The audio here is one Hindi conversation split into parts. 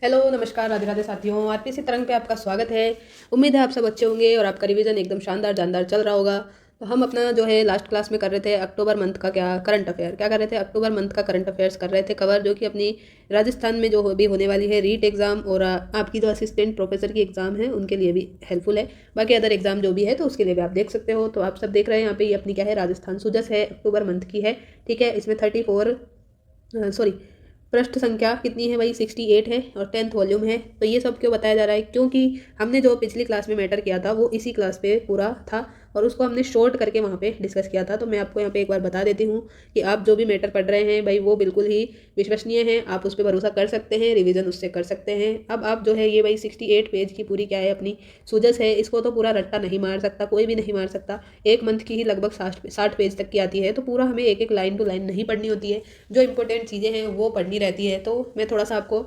हेलो नमस्कार राधे राधे साथियों, आरपीसी तरंग पे आपका स्वागत है। उम्मीद है आप सब अच्छे होंगे और आपका रिवीजन एकदम शानदार जानदार चल रहा होगा। तो हम अपना जो है लास्ट क्लास में कर रहे थे अक्टूबर मंथ का क्या करंट अफेयर क्या कर रहे थे अक्टूबर मंथ का करंट अफेयर्स कर रहे थे कवर, जो कि अपनी राजस्थान में जो भी होने वाली है रीट एग्जाम और आपकी जो असिस्टेंट प्रोफेसर की एग्जाम है उनके लिए भी हेल्पफुल है। बाकी अदर एग्जाम जो भी है तो उसके लिए भी आप देख सकते हो। तो आप सब देख रहे हैं यहाँ पे ये अपनी क्या है, राजस्थान सुजस है, अक्टूबर मंथ की है। ठीक है, इसमें 34 सॉरी पृष्ठ संख्या कितनी है भाई, 68 है और 10th वॉल्यूम है। तो ये सब क्यों बताया जा रहा है, क्योंकि हमने जो पिछली क्लास में मैटर किया था वो इसी क्लास पे पूरा था और उसको हमने शॉर्ट करके वहाँ पे डिस्कस किया था। तो मैं आपको यहाँ पे एक बार बता देती हूँ कि आप जो भी मैटर पढ़ रहे हैं भाई वो बिल्कुल ही विश्वसनीय है, आप उस पर भरोसा कर सकते हैं, रिविजन उससे कर सकते हैं। अब आप जो है ये भाई 68 पेज की पूरी क्या है अपनी सूजस है, इसको तो पूरा रट्टा नहीं मार सकता, कोई भी नहीं मार सकता। एक मंथ की ही लगभग 60 पेज तक की आती है, तो पूरा हमें एक एक लाइन टू लाइन नहीं पढ़नी होती है, जो इंपॉर्टेंट चीज़ें हैं वो पढ़नी रहती है। तो मैं थोड़ा सा आपको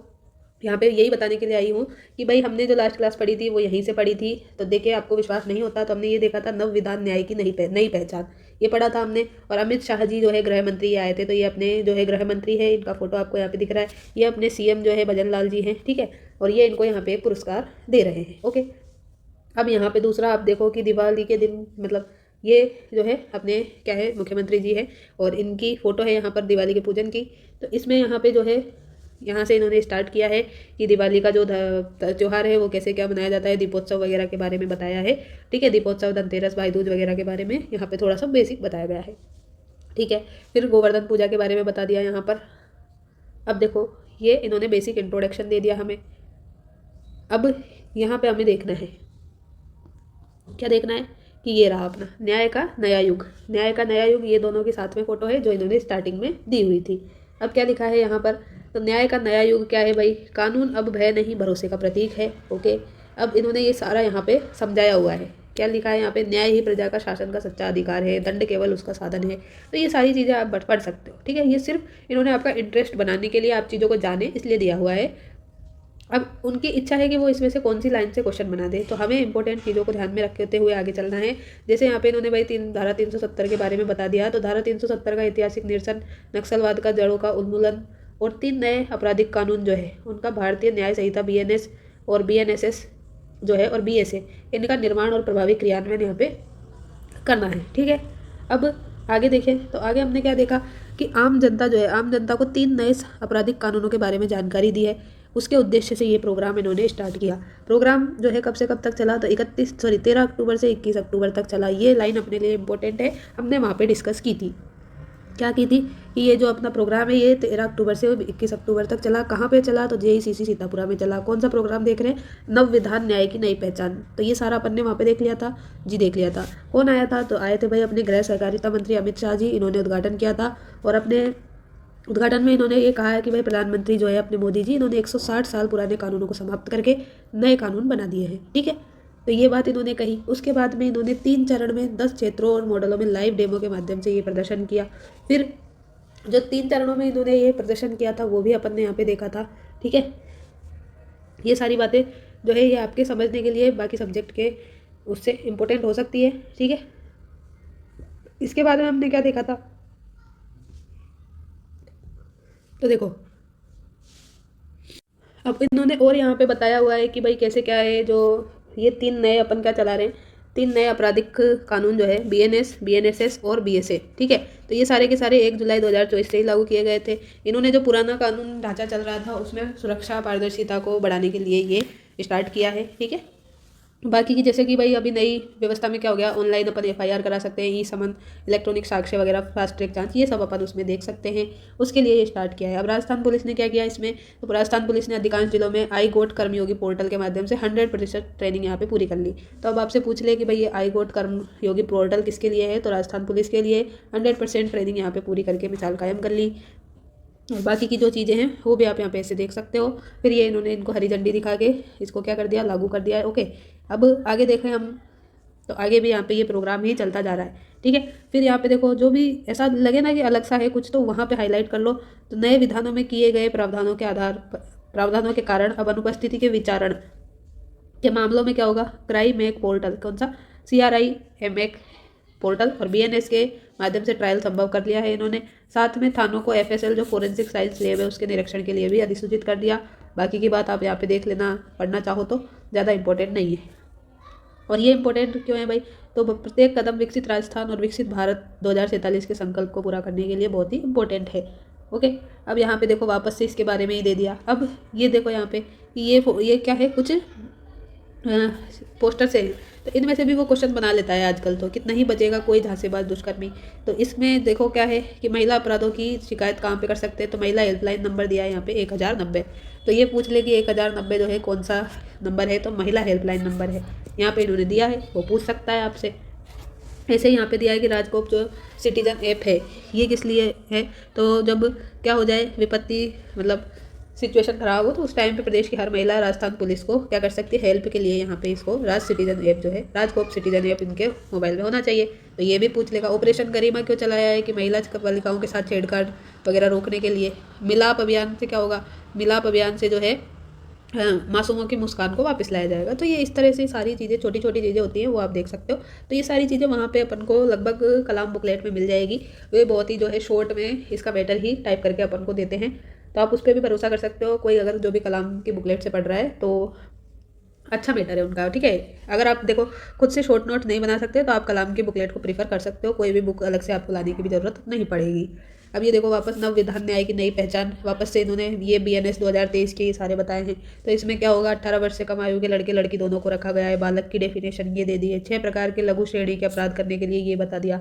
यहाँ पे यही बताने के लिए आई हूँ कि भाई हमने जो लास्ट क्लास पढ़ी थी वो यहीं से पढ़ी थी। तो देखिए आपको विश्वास नहीं होता तो हमने ये देखा था नव विधान न्याय की नई पहचान, ये पढ़ा था हमने। और अमित शाह जी जो है गृह मंत्री ये आए थे, तो ये अपने जो है गृह मंत्री है, इनका फोटो आपको यहाँ पे दिख रहा है, ये अपने सीएम जो है भजन लाल जी हैं। ठीक है, और ये इनको यहाँ पे एक पुरस्कार दे रहे हैं। ओके, अब यहाँ पे दूसरा आप देखो कि दिवाली के दिन मतलब ये जो है अपने क्या है मुख्यमंत्री जी है और इनकी फ़ोटो है यहाँ पर दिवाली के पूजन की। तो इसमें यहाँ पे जो है यहाँ से इन्होंने स्टार्ट किया है कि दिवाली का जो त्यौहार है वो कैसे क्या मनाया जाता है, दीपोत्सव वगैरह के बारे में बताया है। ठीक है, दीपोत्सव, धनतेरस, भाई दूज वगैरह के बारे में यहाँ पे थोड़ा सा बेसिक बताया गया है। ठीक है, फिर गोवर्धन पूजा के बारे में बता दिया यहाँ पर। अब देखो ये इन्होंने बेसिक इंट्रोडक्शन दे दिया हमें। अब यहाँ पे हमें देखना है, क्या देखना है कि ये रहा अपना न्याय का नया युग, न्याय का नया युग, ये दोनों की साथ में फोटो है जो इन्होंने स्टार्टिंग में दी हुई थी। अब क्या लिखा है यहाँ पर, तो न्याय का नया युग क्या है भाई, कानून अब भय नहीं भरोसे का प्रतीक है। ओके, अब इन्होंने ये सारा यहाँ पे समझाया हुआ है। क्या लिखा है यहाँ पे, न्याय ही प्रजा का शासन का सच्चा अधिकार है, दंड केवल उसका साधन है। तो ये सारी चीज़ें आप पढ़ सकते हो। ठीक है, ये सिर्फ इन्होंने आपका इंटरेस्ट बनाने के लिए, आप चीज़ों को जाने इसलिए दिया हुआ है। अब उनकी इच्छा है कि वो इसमें से कौन सी लाइन से क्वेश्चन बना दे, तो हमें इंपॉर्टेंट चीज़ों को ध्यान में रखते हुए आगे चलना है। जैसे यहाँ पे इन्होंने भाई धारा 370 के बारे में बता दिया। तो धारा 370 का ऐतिहासिक निरसन, नक्सलवाद का जड़ों का उन्मूलन और 3 नए आपराधिक कानून जो है उनका भारतीय न्याय संहिता बीएनएस और बीएनएसएस जो है और बीएसए, इनका निर्माण और प्रभावी क्रियान्वयन यहाँ पे करना है। ठीक है, अब आगे देखें तो आगे हमने क्या देखा कि आम जनता जो है, आम जनता को 3 नए आपराधिक कानूनों के बारे में जानकारी दी है। उसके उद्देश्य से ये प्रोग्राम इन्होंने स्टार्ट किया। प्रोग्राम जो है कब से कब तक चला, तो 13 अक्टूबर से 21 अक्टूबर तक चला। ये लाइन अपने लिए इंपॉर्टेंट है, हमने वहाँ पे डिस्कस की थी। क्या की थी कि ये जो अपना प्रोग्राम है ये 13 अक्टूबर से 21 अक्टूबर तक चला। कहाँ पे चला, तो जेईसीसी सीतापुरा में चला। कौन सा प्रोग्राम देख रहे हैं, नव विधान न्याय की नई पहचान। तो ये सारा अपन ने वहाँ पे देख लिया था जी, देख लिया था। कौन आया था, तो आए थे भाई अपने गृह सहकारिता मंत्री अमित शाह जी, इन्होंने उद्घाटन किया था। और अपने उद्घाटन में इन्होंने ये कहा है कि भाई प्रधानमंत्री जो है अपने मोदी जी, इन्होंने 160 साल पुराने कानूनों को समाप्त करके नए कानून बना दिए हैं। ठीक है, तो ये बात इन्होंने कही। उसके बाद में इन्होंने 3 चरण में 10 क्षेत्रों और मॉडलों में लाइव डेमो के माध्यम से ये प्रदर्शन किया। फिर जो 3 चरणों में इन्होंने ये प्रदर्शन किया था वो भी अपन ने यहाँ पे देखा था। ठीक है, ये सारी बातें जो है ये आपके समझने के लिए बाकी सब्जेक्ट के उससे इम्पोर्टेंट हो सकती है। ठीक है, इसके बाद में हमने क्या देखा था, तो देखो अब इन्होंने और यहाँ पे बताया हुआ है कि भाई कैसे क्या है, जो ये 3 नए अपन क्या चला रहे हैं, 3 नए आपराधिक कानून जो है बीएनएस, बीएनएसएस और बीएसए। ठीक है, तो ये सारे के सारे 1 जुलाई 2024 से ही लागू किए गए थे। इन्होंने जो पुराना कानून ढांचा चल रहा था उसमें सुरक्षा पारदर्शिता को बढ़ाने के लिए ये स्टार्ट किया है। ठीक है, बाकी की जैसे कि भाई अभी नई व्यवस्था में क्या हो गया, ऑनलाइन अपन एफआईआर करा सकते हैं, ई समन, इलेक्ट्रॉनिक साक्ष्य वगैरह, फास्ट ट्रैक जांच, ये सब अपन उसमें देख सकते हैं। उसके लिए ये स्टार्ट किया है। अब राजस्थान पुलिस ने क्या किया इसमें, तो राजस्थान पुलिस ने अधिकांश जिलों में आई गोट कर्मयोगी पोर्टल के माध्यम से 100% ट्रेनिंग यहाँ पे पूरी कर ली। तो अब आपसे पूछ ले कि भाई ये आई गोट कर्मयोगी पोर्टल किसके लिए है, तो राजस्थान पुलिस के लिए 100% ट्रेनिंग यहाँ पे पूरी करके मिसाल कायम कर ली। और बाकी की जो चीज़ें हैं वो भी आप यहाँ पे ऐसे देख सकते हो। फिर ये इन्होंने इनको हरी झंडी दिखा के इसको क्या कर दिया, लागू कर दिया है। ओके, अब आगे देखें हम, तो आगे भी यहाँ पे ये प्रोग्राम ही चलता जा रहा है। ठीक है, फिर यहाँ पे देखो जो भी ऐसा लगे ना कि अलग सा है कुछ, तो वहाँ पे हाईलाइट कर लो। तो नए विधानों में किए गए प्रावधानों के कारण अब अनुपस्थिति के विचारण के मामलों में क्या होगा, क्राइम एक पोर्टल, कौन सा, CRIMAC पोर्टल और बीएनएस के माध्यम से ट्रायल संभव कर लिया है इन्होंने। साथ में थानों को एफएसएल जो फोरेंसिक साइंस लैब है उसके निरीक्षण के लिए भी अधिसूचित कर दिया। बाकी की बात आप यहाँ पे देख लेना, पढ़ना चाहो तो, ज़्यादा इंपॉर्टेंट नहीं है। और ये इंपॉर्टेंट क्यों है भाई, तो प्रत्येक कदम विकसित राजस्थान और विकसित भारत 2047 के संकल्प को पूरा करने के लिए बहुत ही इंपॉर्टेंट है। ओके, अब यहाँ पे देखो वापस से इसके बारे में ही दे दिया। अब ये देखो यहाँ पे ये क्या है, कुछ पोस्टर से, तो इनमें से भी वो क्वेश्चन बना लेता है आजकल, तो कितना ही बचेगा कोई झांसेबाज दुष्कर्मी। तो इसमें देखो क्या है कि महिला अपराधों की शिकायत कहाँ पे कर सकते हैं, तो महिला हेल्पलाइन नंबर दिया है यहाँ पे 1090। तो ये पूछ ले कि 1090 जो है कौन सा नंबर है, तो महिला हेल्पलाइन नंबर है, यहाँ पे इन्होंने दिया है, वो पूछ सकता है आपसे। ऐसे ही यहाँ पे दिया है कि राजकोप जो सिटीजन ऐप है ये किस लिए है, तो जब क्या हो जाए विपत्ति, मतलब सिचुएशन खराब हो, तो उस टाइम पे प्रदेश की हर महिला राजस्थान पुलिस को क्या कर सकती है, हेल्प के लिए यहाँ पे इसको राज सिटीजन ऐप जो है, राजकोप सिटीजन ऐप इनके मोबाइल में होना चाहिए। तो ये भी पूछ लेगा। ऑपरेशन गरिमा क्यों चलाया है, कि महिला बालिकाओं के साथ छेड़छाड़ वगैरह रोकने के लिए। मिलाप अभियान से क्या होगा, मिलाप अभियान से जो है मासूमों की मुस्कान को वापस लाया जाएगा। तो ये इस तरह से सारी चीज़ें, छोटी छोटी चीज़ें होती हैं, वो आप देख सकते हो। तो ये सारी चीज़ें वहाँ पे अपन को लगभग कलाम बुकलेट में मिल जाएगी। वे बहुत ही जो है शॉर्ट में इसका मैटर ही टाइप करके अपन को देते हैं, तो आप उस पर भी भरोसा कर सकते हो। कोई अगर जो भी कलाम की बुकलेट से पढ़ रहा है तो अच्छा मैटर है उनका, ठीक है। अगर आप देखो खुद से शॉर्ट नोट नहीं बना सकते तो आप कलाम की बुकलेट को प्रीफर कर सकते हो, कोई भी बुक अलग से आपको लाने की भी ज़रूरत नहीं पड़ेगी। अब ये देखो वापस नव विधान न्याय की नई पहचान, वापस से इन्होंने ये बीएनएस 2023 के सारे बताए हैं। तो इसमें क्या होगा, 18 वर्ष से कम आयु के लड़के लड़की दोनों को रखा गया है। बालक की डेफिनेशन ये दे दी है। 6 प्रकार के लघु श्रेणी के अपराध करने के लिए ये बता दिया।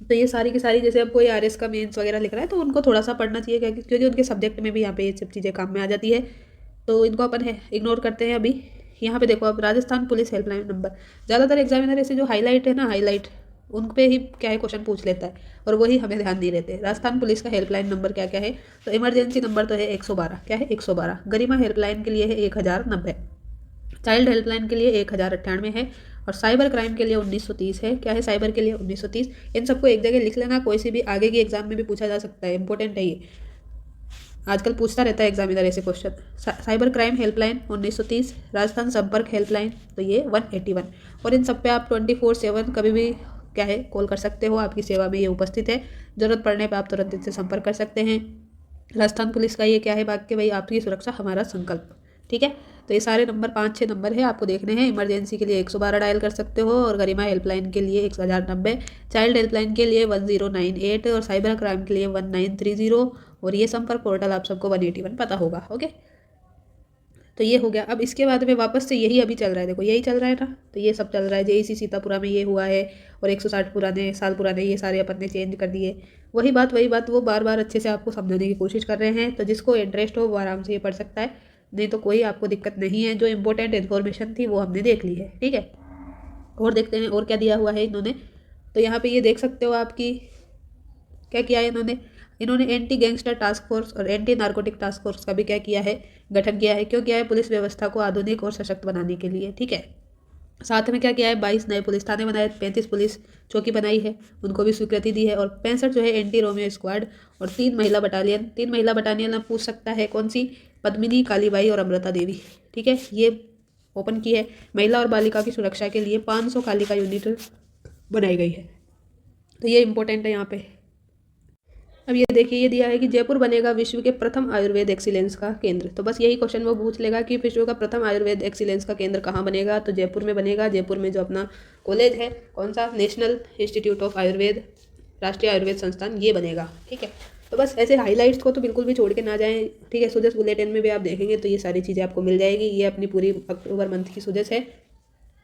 तो ये सारी की सारी, जैसे अब कोई आरएस का मेंस वगैरह लिख रहा है तो उनको थोड़ा सा पढ़ना चाहिए, क्योंकि उनके सब्जेक्ट में भी यहाँ पे ये सब चीज़ें काम में आ जाती है। तो इनको अपन है इग्नोर करते हैं अभी। यहाँ पे देखो अब राजस्थान पुलिस हेल्पलाइन नंबर, ज़्यादातर एग्जामिनर ऐसे जो हाईलाइट है ना, हाईलाइट उन पे ही क्या है क्वेश्चन पूछ लेता है, और वही हमें ध्यान नहीं रहते। राजस्थान पुलिस का हेल्पलाइन नंबर क्या क्या है, तो इमरजेंसी नंबर तो है 112, क्या है 112। गरिमा हेल्पलाइन के लिए है 1090, चाइल्ड हेल्पलाइन के लिए 1098 है, और साइबर क्राइम के लिए 1930 है। क्या है साइबर के लिए 1930। इन सबको एक जगह लिख लेना, कोई सी भी आगे की एग्जाम में भी पूछा जा सकता है, इंपॉर्टेंट है ये, आजकल पूछता रहता है एग्जामिनर ऐसे question. Cyber crime helpline 1930, Rajasthan संपर्क हेल्पलाइन तो ये 181। और इन सब पे आप 24/7 कभी भी क्या है कॉल कर सकते हो, आपकी सेवा में ये उपस्थित है। ज़रूरत पड़ने पर आप तुरंत इनसे संपर्क कर सकते हैं। राजस्थान पुलिस का ये क्या है वाक्य, भाई आपकी सुरक्षा हमारा संकल्प, ठीक है। तो ये सारे नंबर 5-6 नंबर है आपको देखने हैं। इमरजेंसी के लिए 112 डायल कर सकते हो, और गरिमा हेल्पलाइन के लिए 1090, चाइल्ड हेल्पलाइन के लिए 1098, और साइबर क्राइम के लिए 1930, और ये संपर्क पोर्टल आप सबको 181 पता होगा। ओके, तो ये हो गया। अब इसके बाद में वापस से यही अभी चल रहा है, देखो यही चल रहा है ना, तो ये सब चल रहा है। जेईसी सीतापुरा में ये हुआ है, और 160 पुराने साल पुराने ये सारे अपन ने चेंज कर दिए। वही बात वो बार बार अच्छे से आपको समझाने की कोशिश कर रहे हैं। तो जिसको इंटरेस्ट हो वो आराम से ये पढ़ सकता है, नहीं तो कोई आपको दिक्कत नहीं है। जो इंपॉर्टेंट इन्फॉर्मेशन थी वो हमने देख ली है, ठीक है। और देखते हैं और क्या दिया हुआ है इन्होंने। तो यहाँ पे ये देख सकते हो आपकी क्या किया है इन्होंने एंटी गैंगस्टर टास्क फोर्स और एंटी नार्कोटिक टास्क फोर्स का भी क्या किया है, गठन किया है। क्यों किया है, पुलिस व्यवस्था को आधुनिक और सशक्त बनाने के लिए, ठीक है। साथ में क्या किया है, 22 नए पुलिस थाने बनाए, 35 पुलिस चौकी बनाई है, उनको भी स्वीकृति दी है, और 65 जो है एंटी रोमियो स्क्वाड, और 3 महिला बटालियन। 3 महिला बटालियन आप पूछ सकता है कौन सी, पद्मिनी, कालीबाई और अमृता देवी, ठीक है। ये ओपन की है। महिला और बालिका की सुरक्षा के लिए 500 कालिका यूनिट बनाई गई है। तो ये इंपॉर्टेंट है यहाँ पे। अब ये देखिए, ये दिया है कि जयपुर बनेगा विश्व के प्रथम आयुर्वेद एक्सीलेंस का केंद्र। तो बस यही क्वेश्चन वो पूछ लेगा कि विश्व का प्रथम आयुर्वेद एक्सीलेंस का केंद्र कहाँ बनेगा, तो जयपुर में बनेगा। जयपुर में जो अपना कॉलेज है, कौन सा, नेशनल इंस्टीट्यूट ऑफ आयुर्वेद, राष्ट्रीय आयुर्वेद संस्थान, ये बनेगा, ठीक है। तो बस ऐसे हाईलाइट्स को तो बिल्कुल भी छोड़ के ना जाएं, ठीक है। सुजस बुलेटिन में भी आप देखेंगे तो ये सारी चीज़ें आपको मिल जाएगी। ये अपनी पूरी अक्टूबर मंथ की सुजस है,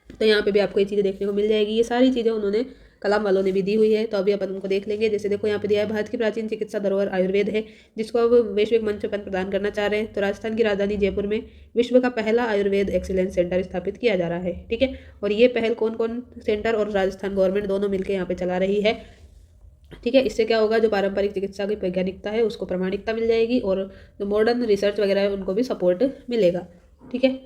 तो यहाँ पे भी आपको ये चीज़ें देखने को मिल जाएगी। ये सारी चीज़ें उन्होंने कलाम वालों ने भी दी हुई है, तो अभी अपन उनको देख लेंगे। जैसे देखो यहाँ पे दिया है, भारत की प्राचीन चिकित्सा धरोहर आयुर्वेद है, जिसको अब वैश्विक मंच अपन प्रदान करना चाह रहे हैं। तो राजस्थान की राजधानी जयपुर में विश्व का पहला आयुर्वेद एक्सीलेंस सेंटर स्थापित किया जा रहा है, ठीक है। और ये पहल कौन कौन सेंटर और राजस्थान गवर्नमेंट दोनों मिलकर यहाँ पे चला रही है, ठीक है। इससे क्या होगा, जो पारंपरिक चिकित्सा की वैज्ञानिकता है उसको प्रामाणिकता मिल जाएगी, और जो मॉडर्न रिसर्च वगैरह है उनको भी सपोर्ट मिलेगा, ठीक है।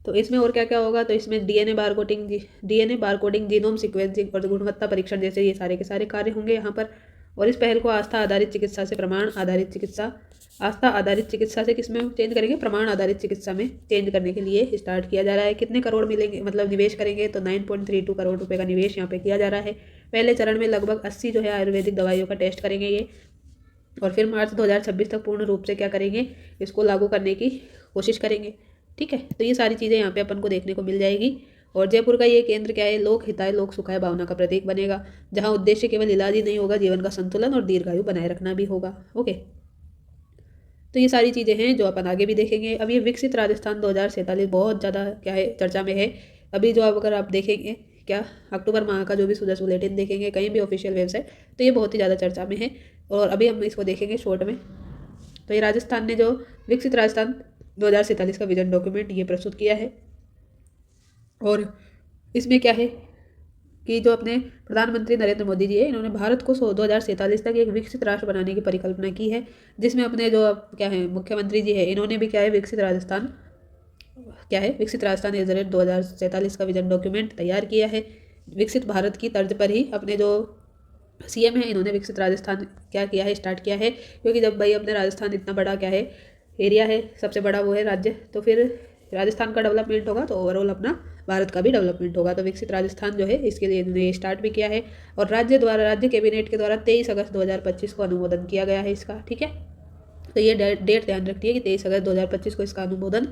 तो इसमें और क्या क्या होगा, तो इसमें डीएनए बारकोडिंग, जीनोम सीक्वेंसिंग और गुणवत्ता परीक्षण जैसे ये सारे के सारे कार्य होंगे यहाँ पर। और इस पहल को आस्था आधारित चिकित्सा से प्रमाण आधारित चिकित्सा, आस्था आधारित चिकित्सा से किस में चेंज करेंगे, प्रमाण आधारित चिकित्सा में चेंज करने के लिए स्टार्ट किया जा रहा है। कितने करोड़ मिलेंगे, मतलब निवेश करेंगे, तो 9.32 करोड़ रुपए का निवेश यहाँ पे किया जा रहा है। पहले चरण में लगभग 80 जो है आयुर्वेदिक दवाइयों का टेस्ट करेंगे ये, और फिर मार्च 2026 तक पूर्ण रूप से क्या करेंगे, इसको लागू करने की कोशिश करेंगे। ठीक है, तो ये सारी चीज़ें यहाँ पे अपन को देखने को मिल जाएगी। और जयपुर का ये केंद्र क्या है, लोक हिताय लोक सुखाय भावना का प्रतीक बनेगा, जहाँ उद्देश्य केवल इलाज ही नहीं होगा, जीवन का संतुलन और दीर्घायु बनाए रखना भी होगा। ओके, तो ये सारी चीज़ें हैं जो अपन आगे भी देखेंगे। अब ये विकसित राजस्थान 2047 बहुत ज़्यादा क्या है, चर्चा में है अभी। जो अगर आप देखेंगे क्या, अक्टूबर माह का जो भी सुदर्शन बुलेटिन देखेंगे कहीं भी ऑफिशियल वेबसाइट, तो ये बहुत ही ज़्यादा चर्चा में है। और अभी हम इसको देखेंगे शॉर्ट में। तो ये राजस्थान ने जो विकसित राजस्थान 2047 का विजन डॉक्यूमेंट ये प्रस्तुत किया है, और इसमें क्या है कि जो अपने प्रधानमंत्री नरेंद्र मोदी जी है, इन्होंने भारत को 2047 तक एक विकसित राष्ट्र बनाने की परिकल्पना की है, जिसमें अपने जो क्या है मुख्यमंत्री जी है, इन्होंने भी क्या है विकसित राजस्थान 2047 का विजन डॉक्यूमेंट तैयार किया है। विकसित भारत की तर्ज पर ही अपने जो सीएम है, इन्होंने विकसित राजस्थान क्या किया है, स्टार्ट किया है। क्योंकि जब भाई अपने राजस्थान इतना बड़ा क्या है एरिया है, सबसे बड़ा वो है राज्य, तो फिर राजस्थान का डेवलपमेंट होगा तो ओवरऑल अपना भारत का भी डेवलपमेंट होगा। तो विकसित राजस्थान जो है इसके लिए इन्होंने स्टार्ट भी किया है, और राज्य कैबिनेट के द्वारा 23 अगस्त 2025 को अनुमोदन किया गया है इसका। ठीक है, तो ये डेट ध्यान रखिए कि 23 अगस्त 2025 को इसका अनुमोदन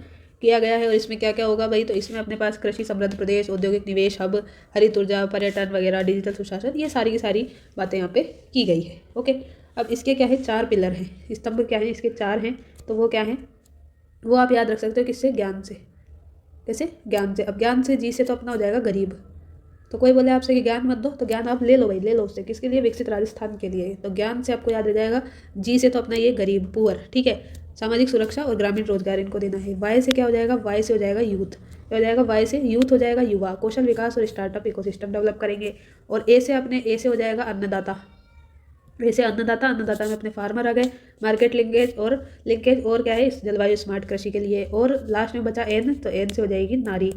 किया गया है। और इसमें क्या क्या होगा भाई, तो इसमें अपने पास कृषि समृद्ध प्रदेश, औद्योगिक निवेश हब, हरित ऊर्जा, पर्यटन वगैरह, डिजिटल सुशासन, ये सारी की सारी बातें यहाँ पे की गई है। ओके, अब इसके क्या है 4 पिलर हैं, स्तंभ क्या है इसके 4 हैं। तो वो क्या है, वो आप याद रख सकते हो किससे, ज्ञान से। कैसे, ज्ञान से। अब ज्ञान से जी से तो अपना हो जाएगा गरीब। तो कोई बोले आपसे कि ज्ञान मत दो, तो ज्ञान आप ले लो भाई, ले लो उससे। किसके लिए, विकसित राजस्थान के लिए। तो ज्ञान से आपको याद रह जाएगा, जी से तो अपना ये गरीब, पुअर। ठीक है, सामाजिक सुरक्षा और ग्रामीण रोजगार इनको देना है। वाई से क्या हो जाएगा, वाई से हो जाएगा यूथ। क्या हो जाएगा, वाई से यूथ हो जाएगा युवा, कौशल विकास और स्टार्टअप इकोसिस्टम डेवलप करेंगे। और ए से हो जाएगा अन्नदाता। ऐसे अन्नदाता में अपने फार्मर आ गए, मार्केट लिंकेज और क्या है जलवायु स्मार्ट कृषि के लिए। और लास्ट में बचा एन, तो एन से हो जाएगी नारी।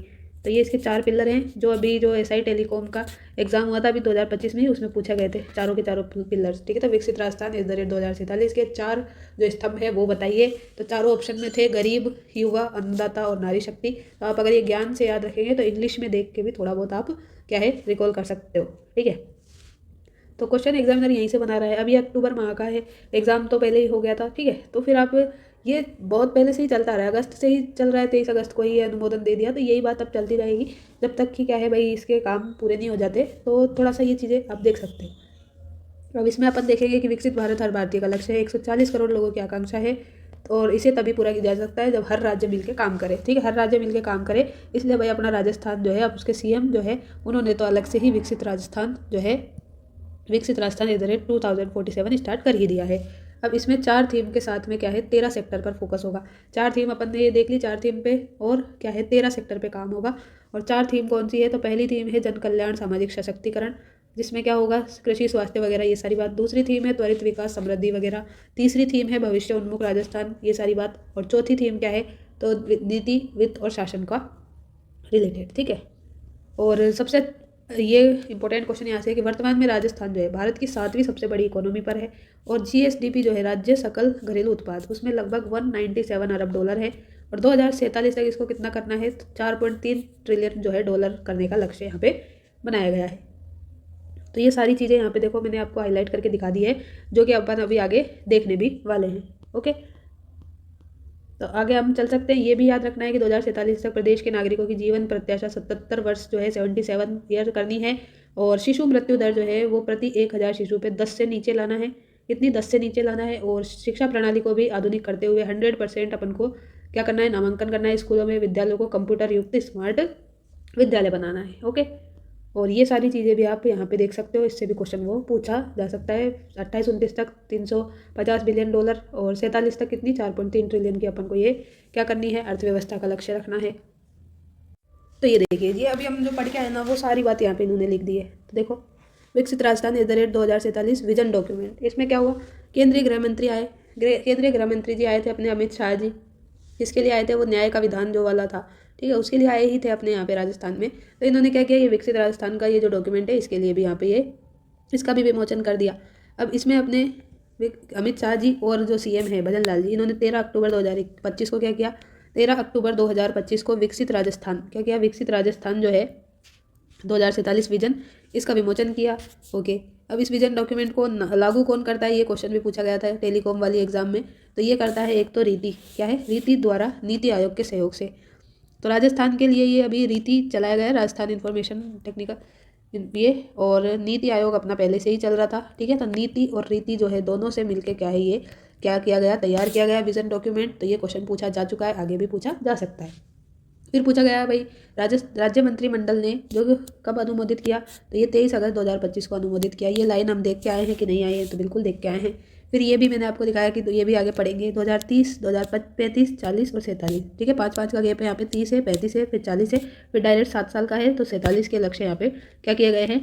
तो ये इसके 4 पिलर हैं, जो अभी जो एसआई टेलीकॉम का एग्जाम हुआ था अभी 2025 में ही, उसमें पूछा गए थे चारों के चारों पिलर्स। ठीक है, तो विकसित राजस्थान इस दर 2047 के 4 जो स्तंभ है वो बताइए। तो चारों ऑप्शन में थे गरीब, युवा, अन्नदाता और नारी शक्ति। तो आप अगर ये ज्ञान से याद रखेंगे तो इंग्लिश में देख के भी थोड़ा बहुत आप क्या है रिकॉल कर सकते हो। ठीक है, तो क्वेश्चन एग्जामिनर यहीं से बना रहा है। अभी अक्टूबर माह का है, एग्जाम तो पहले ही हो गया था। ठीक है, तो फिर आप ये बहुत पहले से ही चलता रहा है, अगस्त से ही चल रहा है, 23 अगस्त को ही अनुमोदन दे दिया। तो यही बात अब चलती रहेगी जब तक कि क्या है भाई इसके काम पूरे नहीं हो जाते। तो थोड़ा सा ये चीज़ें आप देख सकते हैं। अब इसमें अपन देखेंगे कि विकसित भारत हर भारतीय का लक्ष्य है, 140 करोड़ लोगों की आकांक्षा है, और इसे तभी पूरा किया जा सकता है जब हर राज्य मिलकर काम करे। ठीक है, हर राज्य मिलकर काम करे। इसलिए भाई अपना राजस्थान जो है, अब उसके सीएम जो है उन्होंने तो अलग से ही विकसित राजस्थान 2047 स्टार्ट कर ही दिया है। अब इसमें 4 थीम के साथ में क्या है 13 सेक्टर पर फोकस होगा। 4 थीम अपन ने ये देख ली, 4 थीम पे, और क्या है 13 सेक्टर पे काम होगा। और 4 थीम कौन सी है, तो पहली थीम है जन कल्याण सामाजिक सशक्तिकरण, जिसमें क्या होगा कृषि स्वास्थ्य वगैरह ये सारी बात। दूसरी थीम है त्वरित विकास समृद्धि वगैरह। तीसरी थीम है भविष्य उन्मुख राजस्थान, ये सारी बात। और चौथी थीम क्या है, तो नीति, वित्त और शासन का रिलेटेड। ठीक है, और सबसे ये इंपॉर्टेंट क्वेश्चन यहाँ से है कि वर्तमान में राजस्थान जो है भारत की 7वीं सबसे बड़ी इकोनॉमी पर है, और जीएसडीपी जो है राज्य सकल घरेलू उत्पाद, उसमें लगभग 197 अरब डॉलर है। और 2047 तक इसको कितना करना है, 4.3 ट्रिलियन जो है डॉलर करने का लक्ष्य यहाँ पे बनाया गया है। तो ये सारी चीज़ें यहाँ पे देखो मैंने आपको हाईलाइट करके दिखा दी है, जो कि अपन अभी आगे देखने भी वाले हैं। ओके, तो आगे हम चल सकते हैं। ये भी याद रखना है कि 2047 तक प्रदेश के नागरिकों की जीवन प्रत्याशा 77 वर्ष जो है 77 ईयर करनी है। और शिशु मृत्यु दर जो है वो प्रति 1000 शिशु पे 10 से नीचे लाना है। कितनी, 10 से नीचे लाना है। और शिक्षा प्रणाली को भी आधुनिक करते हुए 100% अपन को क्या करना है, नामांकन करना है स्कूलों में, विद्यालयों को कंप्यूटर युक्त स्मार्ट विद्यालय बनाना है। ओके, और ये सारी चीज़ें भी आप यहाँ पे देख सकते हो, इससे भी क्वेश्चन वो पूछा जा सकता है। 28-29 तक 350 बिलियन डॉलर, और 47 तक कितनी 4.3 ट्रिलियन की अपन को ये क्या करनी है, अर्थव्यवस्था का लक्ष्य रखना है। तो ये देखिए जी, अभी हम जो पढ़ के आए ना वो सारी बात यहाँ पे इन्होंने लिख दी है। तो देखो, विकसित Rajasthan is the rate 2047 vision document. इसमें क्या हुआ, केंद्रीय गृह मंत्री जी आए थे अपने, अमित शाह जी। किसके लिए आए थे, वो न्याय का विधान जो वाला था, ठीक है, उसके लिए आए ही थे अपने यहाँ पे राजस्थान में। तो इन्होंने क्या किया, ये विकसित राजस्थान का ये जो डॉक्यूमेंट है इसके लिए भी यहाँ पे ये इसका भी विमोचन कर दिया। अब इसमें अपने अमित शाह जी और जो सीएम है भजन लाल जी, इन्होंने 13 अक्टूबर 2025 को क्या किया, 13 अक्टूबर 2025 को विकसित राजस्थान क्या किया, विकसित राजस्थान जो है 2047 विजन, इसका विमोचन किया। ओके, अब इस विजन डॉक्यूमेंट को लागू कौन करता है, ये क्वेश्चन भी पूछा गया था टेलीकॉम वाली एग्जाम में। तो ये करता है एक तो रीति, क्या है, रीति द्वारा नीति आयोग के सहयोग से। तो राजस्थान के लिए ये अभी रीति चलाया गया है, राजस्थान इंफॉर्मेशन टेक्निकल ये, और नीति आयोग अपना पहले से ही चल रहा था। ठीक है, तो नीति और रीति जो है दोनों से मिलके क्या है, ये क्या किया गया, तैयार किया गया विजन डॉक्यूमेंट। तो ये क्वेश्चन पूछा जा चुका है, आगे भी पूछा जा सकता है। फिर पूछा गया भाई राज्य मंत्रिमंडल ने जो कब अनुमोदित किया, तो ये 23 अगस्त 2025 को अनुमोदित किया। ये लाइन हम देख के आए हैं कि नहीं आए हैं, तो बिल्कुल देख के आए हैं। फिर ये भी मैंने आपको दिखाया कि तो ये भी आगे पढ़ेंगे 2030, 2035, 40 और 47। ठीक है, 5-5 का गैप है यहाँ पे, 30 है, 35 है, फिर 40 है, फिर डायरेक्ट 7 साल का है। तो 47 के लक्ष्य यहाँ पे क्या किए गए हैं,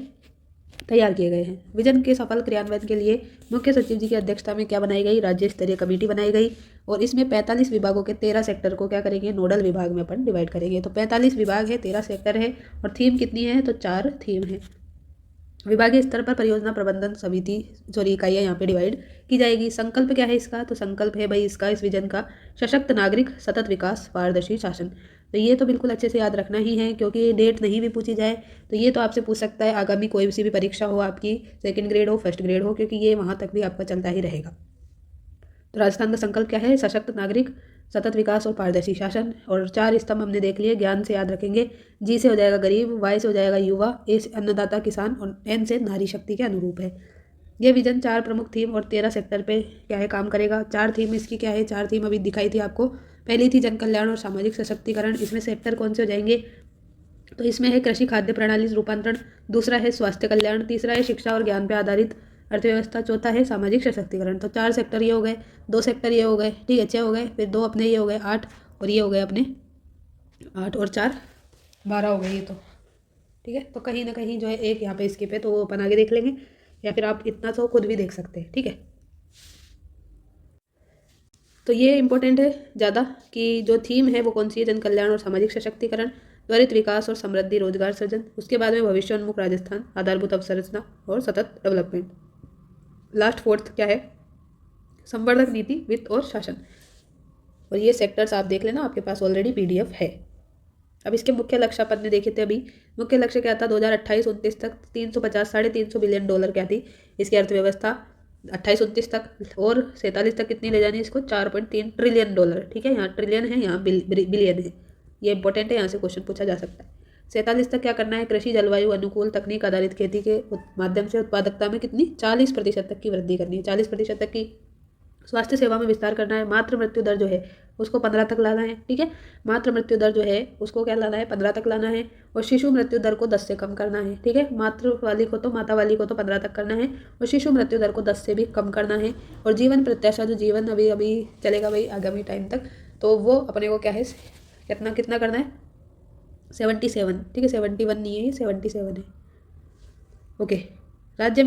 तैयार किए गए हैं। विजन के सफल क्रियान्वयन के लिए मुख्य सचिव जी की अध्यक्षता में क्या बनाई गई, राज्य स्तरीय कमेटी बनाई गई। और इसमें 45 विभागों के 13 सेक्टर को क्या करेंगे, नोडल विभाग में अपन डिवाइड करेंगे। तो 45 विभाग है, 13 सेक्टर है, और थीम कितनी है, तो 4 थीम है। विभागीय स्तर पर परियोजना प्रबंधन समिति इकाइयाँ यहाँ पे डिवाइड की जाएगी। संकल्प क्या है इसका, तो संकल्प है भाई इसका, इस विजन का, सशक्त नागरिक, सतत विकास, पारदर्शी शासन। तो ये तो बिल्कुल अच्छे से याद रखना ही है, क्योंकि ये डेट नहीं भी पूछी जाए तो ये तो आपसे पूछ सकता है आगामी कोई सी भी परीक्षा हो आपकी, सेकंड ग्रेड हो, फर्स्ट ग्रेड हो, क्योंकि ये वहाँ तक भी आपका चलता ही रहेगा। तो राजस्थान का संकल्प क्या है, सशक्त नागरिक, सतत विकास और पारदर्शी शासन। और 4 स्तंभ हमने देख लिए, ज्ञान से याद रखेंगे। जी से हो जाएगा गरीब, वाई से हो जाएगा युवा, ए से अन्नदाता किसान, और एन से नारी शक्ति के अनुरूप है। ये विजन 4 प्रमुख थीम और 13 सेक्टर पे क्या है, काम करेगा। 4 थीम इसकी क्या है, 4 थीम अभी दिखाई थी आपको। पहली थी जन कल्याण और सामाजिक सशक्तिकरण। इसमें सेक्टर कौन से हो जाएंगे, तो इसमें है कृषि खाद्य प्रणाली रूपांतरण, दूसरा है स्वास्थ्य कल्याण, तीसरा है शिक्षा और ज्ञान पर आधारित अर्थव्यवस्था, चौथा है सामाजिक सशक्तिकरण। तो 4 सेक्टर ये हो गए, 2 सेक्टर ये हो गए, ठीक है, 6 हो गए, फिर 2 अपने ये हो गए 8, और ये हो गए अपने 8 और 4 12 हो गए ये तो। ठीक है, तो कहीं ना कहीं जो है एक यहाँ पे स्किप है, तो वो अपन आगे देख लेंगे, या फिर आप इतना तो खुद भी देख सकते हैं। ठीक है, तो ये इंपॉर्टेंट है ज़्यादा कि जो थीम है वो कौन सी है, जन कल्याण और सामाजिक सशक्तिकरण, त्वरित विकास और समृद्धि, रोजगार सृजन। उसके बाद में भविष्योन्मुख राजस्थान, आधारभूत अवसंरचना और सतत डेवलपमेंट। लास्ट 4th क्या है, संवर्धक नीति, वित्त और शासन। और ये सेक्टर्स आप देख लेना, आपके पास ऑलरेडी PDF है। अब इसके मुख्य लक्ष्य अपन ने देखे थे अभी। मुख्य लक्ष्य क्या था, 2028-29 तक 350-350 बिलियन डॉलर क्या थी इसकी अर्थव्यवस्था, 28-29 तक, और 47 तक कितनी ले जानी इसको, 4.3 ट्रिलियन डॉलर। ठीक है, यहाँ ट्रिलियन है, यहाँ बिलियन है, ये इंपॉर्टेंट है, यहाँ से क्वेश्चन पूछा जा सकता है। 47 तक क्या करना है, कृषि जलवायु अनुकूल तकनीक आधारित खेती के माध्यम से उत्पादकता में कितनी 40% तक की वृद्धि करनी है, 40% तक की। स्वास्थ्य सेवा में विस्तार करना है। मातृ मृत्यु दर जो है उसको 15 तक लाना है। ठीक है, मातृ मृत्यु दर जो है उसको क्या लाना है, 15 तक लाना है। और शिशु मृत्यु दर को 10 से कम करना है। ठीक है, माता वाली को तो 15 तक करना है, और शिशु मृत्यु दर को 10 से भी कम करना है। और जीवन प्रत्याशा, जो जीवन अभी चलेगा भाई आगामी टाइम तक, तो वो अपने को क्या है, कितना करना है, 77। ठीक है, 71 नहीं है, ये 77 है। ओके, राज्य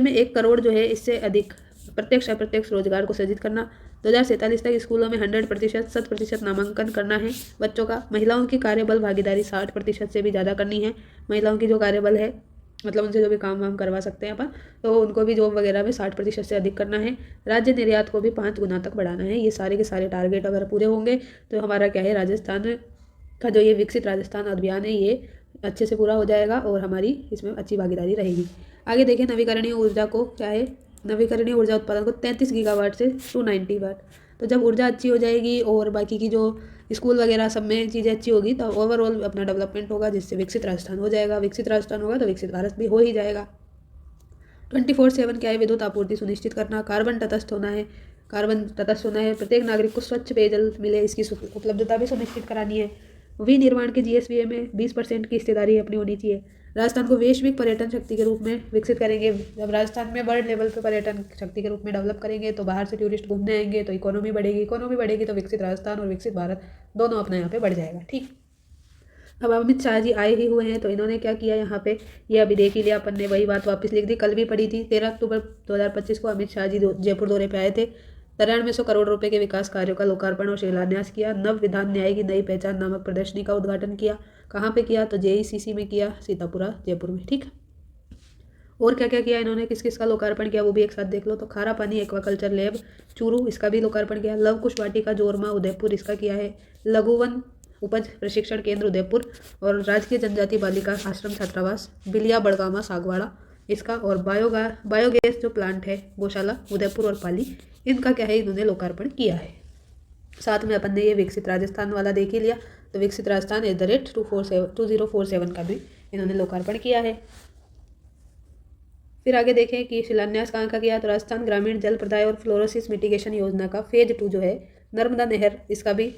में 1 करोड़ जो है इससे अधिक प्रत्यक्ष अप्रत्यक्ष रोजगार को सृजित करना। 2047 तक स्कूलों में 100%, 100% नामांकन करना है बच्चों का। महिलाओं की कार्यबल भागीदारी 60% से भी ज़्यादा करनी है। महिलाओं की जो कार्यबल है, मतलब उनसे जो भी काम वाम करवा सकते हैं अपन, तो उनको भी जॉब वगैरह में 60% से अधिक करना है। राज्य निर्यात को भी 5 गुना तक बढ़ाना है। ये सारे के सारे टारगेट अगर पूरे होंगे तो हमारा क्या है, राजस्थान का जो ये विकसित राजस्थान अभियान है ये अच्छे से पूरा हो जाएगा, और हमारी इसमें अच्छी भागीदारी रहेगी। आगे देखें, नवीकरणीय ऊर्जा को क्या है, नवीकरणीय ऊर्जा उत्पादन को 33 गीगावाट से 290 वाट। तो जब ऊर्जा अच्छी हो जाएगी और बाकी की जो स्कूल वगैरह सब में चीज़ें अच्छी होगी, तो ओवरऑल अपना डेवलपमेंट होगा, जिससे विकसित राजस्थान हो जाएगा। विकसित राजस्थान होगा तो विकसित भारत भी हो ही जाएगा। 24/7 क्या है, विद्युत आपूर्ति सुनिश्चित करना। कार्बन तटस्थ होना है, प्रत्येक नागरिक को स्वच्छ पेयजल मिले, इसकी उपलब्धता भी सुनिश्चित करानी है। विनिर्माण के GSVA में 20% की हिस्सेदारी अपनी होनी चाहिए। राजस्थान को वैश्विक पर्यटन शक्ति के रूप में विकसित करेंगे। जब राजस्थान में वर्ल्ड लेवल पे पर्यटन शक्ति के रूप में डेवलप करेंगे तो बाहर से टूरिस्ट घूमने आएंगे, तो इकोनॉमी बढ़ेगी तो विकसित राजस्थान और विकसित भारत दोनों अपना यहाँ पे बढ़ जाएगा। ठीक, अब अमित शाह जी आए ही हुए हैं, तो इन्होंने क्या किया यहाँ पे, ये अभी देख ही लिया अपन ने, वही बात वापस लिख दी, कल भी पढ़ी थी। 13 अक्टूबर 2025 को अमित शाह जी जयपुर दौरे पे आए थे। 9300 करोड़ रुपए के विकास कार्यों का लोकार्पण और शिलान्यास किया। नव विधान न्याय की नई पहचान नामक प्रदर्शनी का उद्घाटन किया। कहाँ पे किया, तो JECC में किया, सीतापुरा जयपुर में। ठीक, और क्या क्या किया इन्होंने, किस किस का लोकार्पण किया वो भी एक साथ देख लो। तो खारा पानी एक्वाकल्चर लैब चूरू, इसका भी लोकार्पण किया। लव कुश वाटिका जोरमा उदयपुर, इसका किया है। लघुवन उपज प्रशिक्षण केंद्र उदयपुर, और राजकीय जनजाति बालिका आश्रम छात्रावास बिलिया बड़गामा सागवाड़ा इसका, और बायोगैस जो प्लांट है गौशाला उदयपुर और पाली, इनका क्या है इन्होंने लोकार्पण किया है। साथ में अपन ने ये विकसित राजस्थान वाला देख ही लिया, तो विकसित राजस्थान @2047 का भी इन्होंने लोकार्पण किया है। फिर आगे देखें कि शिलान्यास कहाँ का किया, तो राजस्थान ग्रामीण जल प्रदाय और फ्लोरोसिस मिटिगेशन योजना का फेज 2 जो है नर्मदा नहर, इसका भी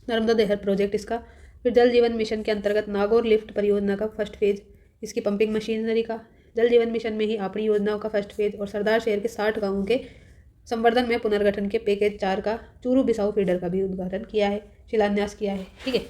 नर्मदा नहर प्रोजेक्ट इसका। फिर जल जीवन मिशन के अंतर्गत नागौर लिफ्ट परियोजना का फर्स्ट फेज, इसकी पंपिंग मशीनरी का। जल जीवन मिशन में ही अपनी योजनाओं का फर्स्ट फेज, और सरदार शहर के 60 गाँवों के संवर्धन में पुनर्गठन के पैकेज 4 का चूरू बिसाऊ फीडर का भी उद्घाटन किया है, शिलान्यास किया है। ठीक है,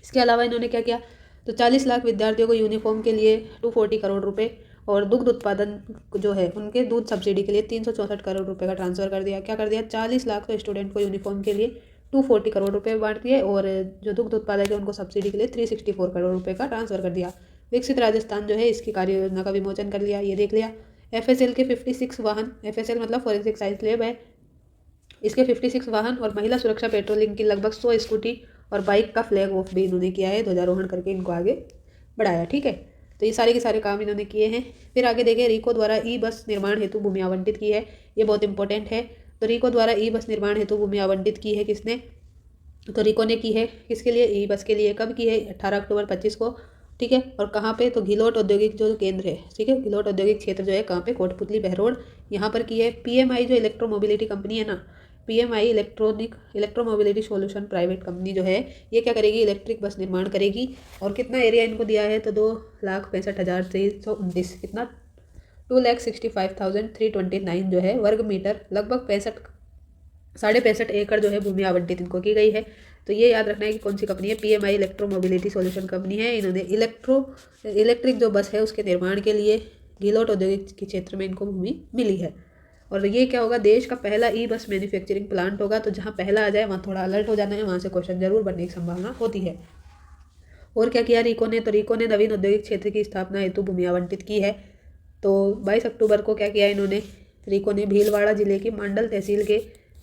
इसके अलावा इन्होंने क्या किया, तो 40 लाख विद्यार्थियों को यूनिफॉर्म के लिए 240 करोड़ रुपए, और दुग्ध उत्पादन जो है उनके दूध सब्सिडी के लिए 364 करोड़ रुपए का ट्रांसफर कर दिया। क्या कर दिया, 40 लाख तो स्टूडेंट को यूनिफॉर्म के लिए 240 करोड़ रुपए बांट दिए, और जो दुग्ध उत्पादक है उनको सब्सिडी के लिए 364 करोड़ रुपए का ट्रांसफर कर दिया। विकसित राजस्थान जो है इसकी कार्य योजना का विमोचन कर लिया, ये देख लिया। FSL के 56 वाहन, FSL मतलब फॉरेंसिक साइंस लैब है, इसके 56 वाहन और महिला सुरक्षा पेट्रोलिंग की लगभग 100 स्कूटी और बाइक का फ्लैग ऑफ भी इन्होंने किया है, ध्वजारोहण करके इनको आगे बढ़ाया। ठीक है, तो ये सारे के सारे काम इन्होंने किए हैं। फिर आगे देखें, रीको द्वारा ई बस निर्माण हेतु भूमि आवंटित की है, ये बहुत इंपॉर्टेंट है। तो रीको द्वारा ई बस निर्माण हेतु भूमि आवंटित की है किसने, तो रीको ने की है। किसके लिए, ई बस के लिए। कब की है, 18 अक्टूबर 25 को। ठीक है, और कहाँ पे, तो घिलोट औद्योगिक जो केंद्र है, ठीक है, घिलोट औद्योगिक क्षेत्र जो है कहाँ पे, कोटपुतली बहरोड, यहाँ पर की है। PMI जो इलेक्ट्रो मोबिलिटी कंपनी है ना, PMI electro mobility solution private company जो है, ये क्या करेगी, इलेक्ट्रिक बस निर्माण करेगी। और कितना एरिया इनको दिया है, तो 2,65,329, कितना 2,65,329 जो है वर्ग मीटर, लगभग 65 एकड़ जो है भूमि आवंटित इनको की गई है। तो ये याद रखना है कि कौन सी कंपनी है, PMI electro mobility solution company है। इन्होंने इलेक्ट्रिक जो बस है उसके निर्माण के लिए घिलोट औद्योगिक के क्षेत्र में इनको भूमि मिली है। और ये क्या होगा, देश का पहला ई बस मैन्युफैक्चरिंग प्लांट होगा। तो जहाँ पहला आ जाए वहाँ थोड़ा अलर्ट हो जाना है, वहाँ से क्वेश्चन जरूर बनने की संभावना होती है। और क्या किया रीको ने, तो रीको ने नवीन औद्योगिक क्षेत्र की स्थापना हेतु भूमि आवंटित की है। तो 22 अक्टूबर को क्या किया इन्होंने, रीको ने भीलवाड़ा जिले की मंडल तहसील के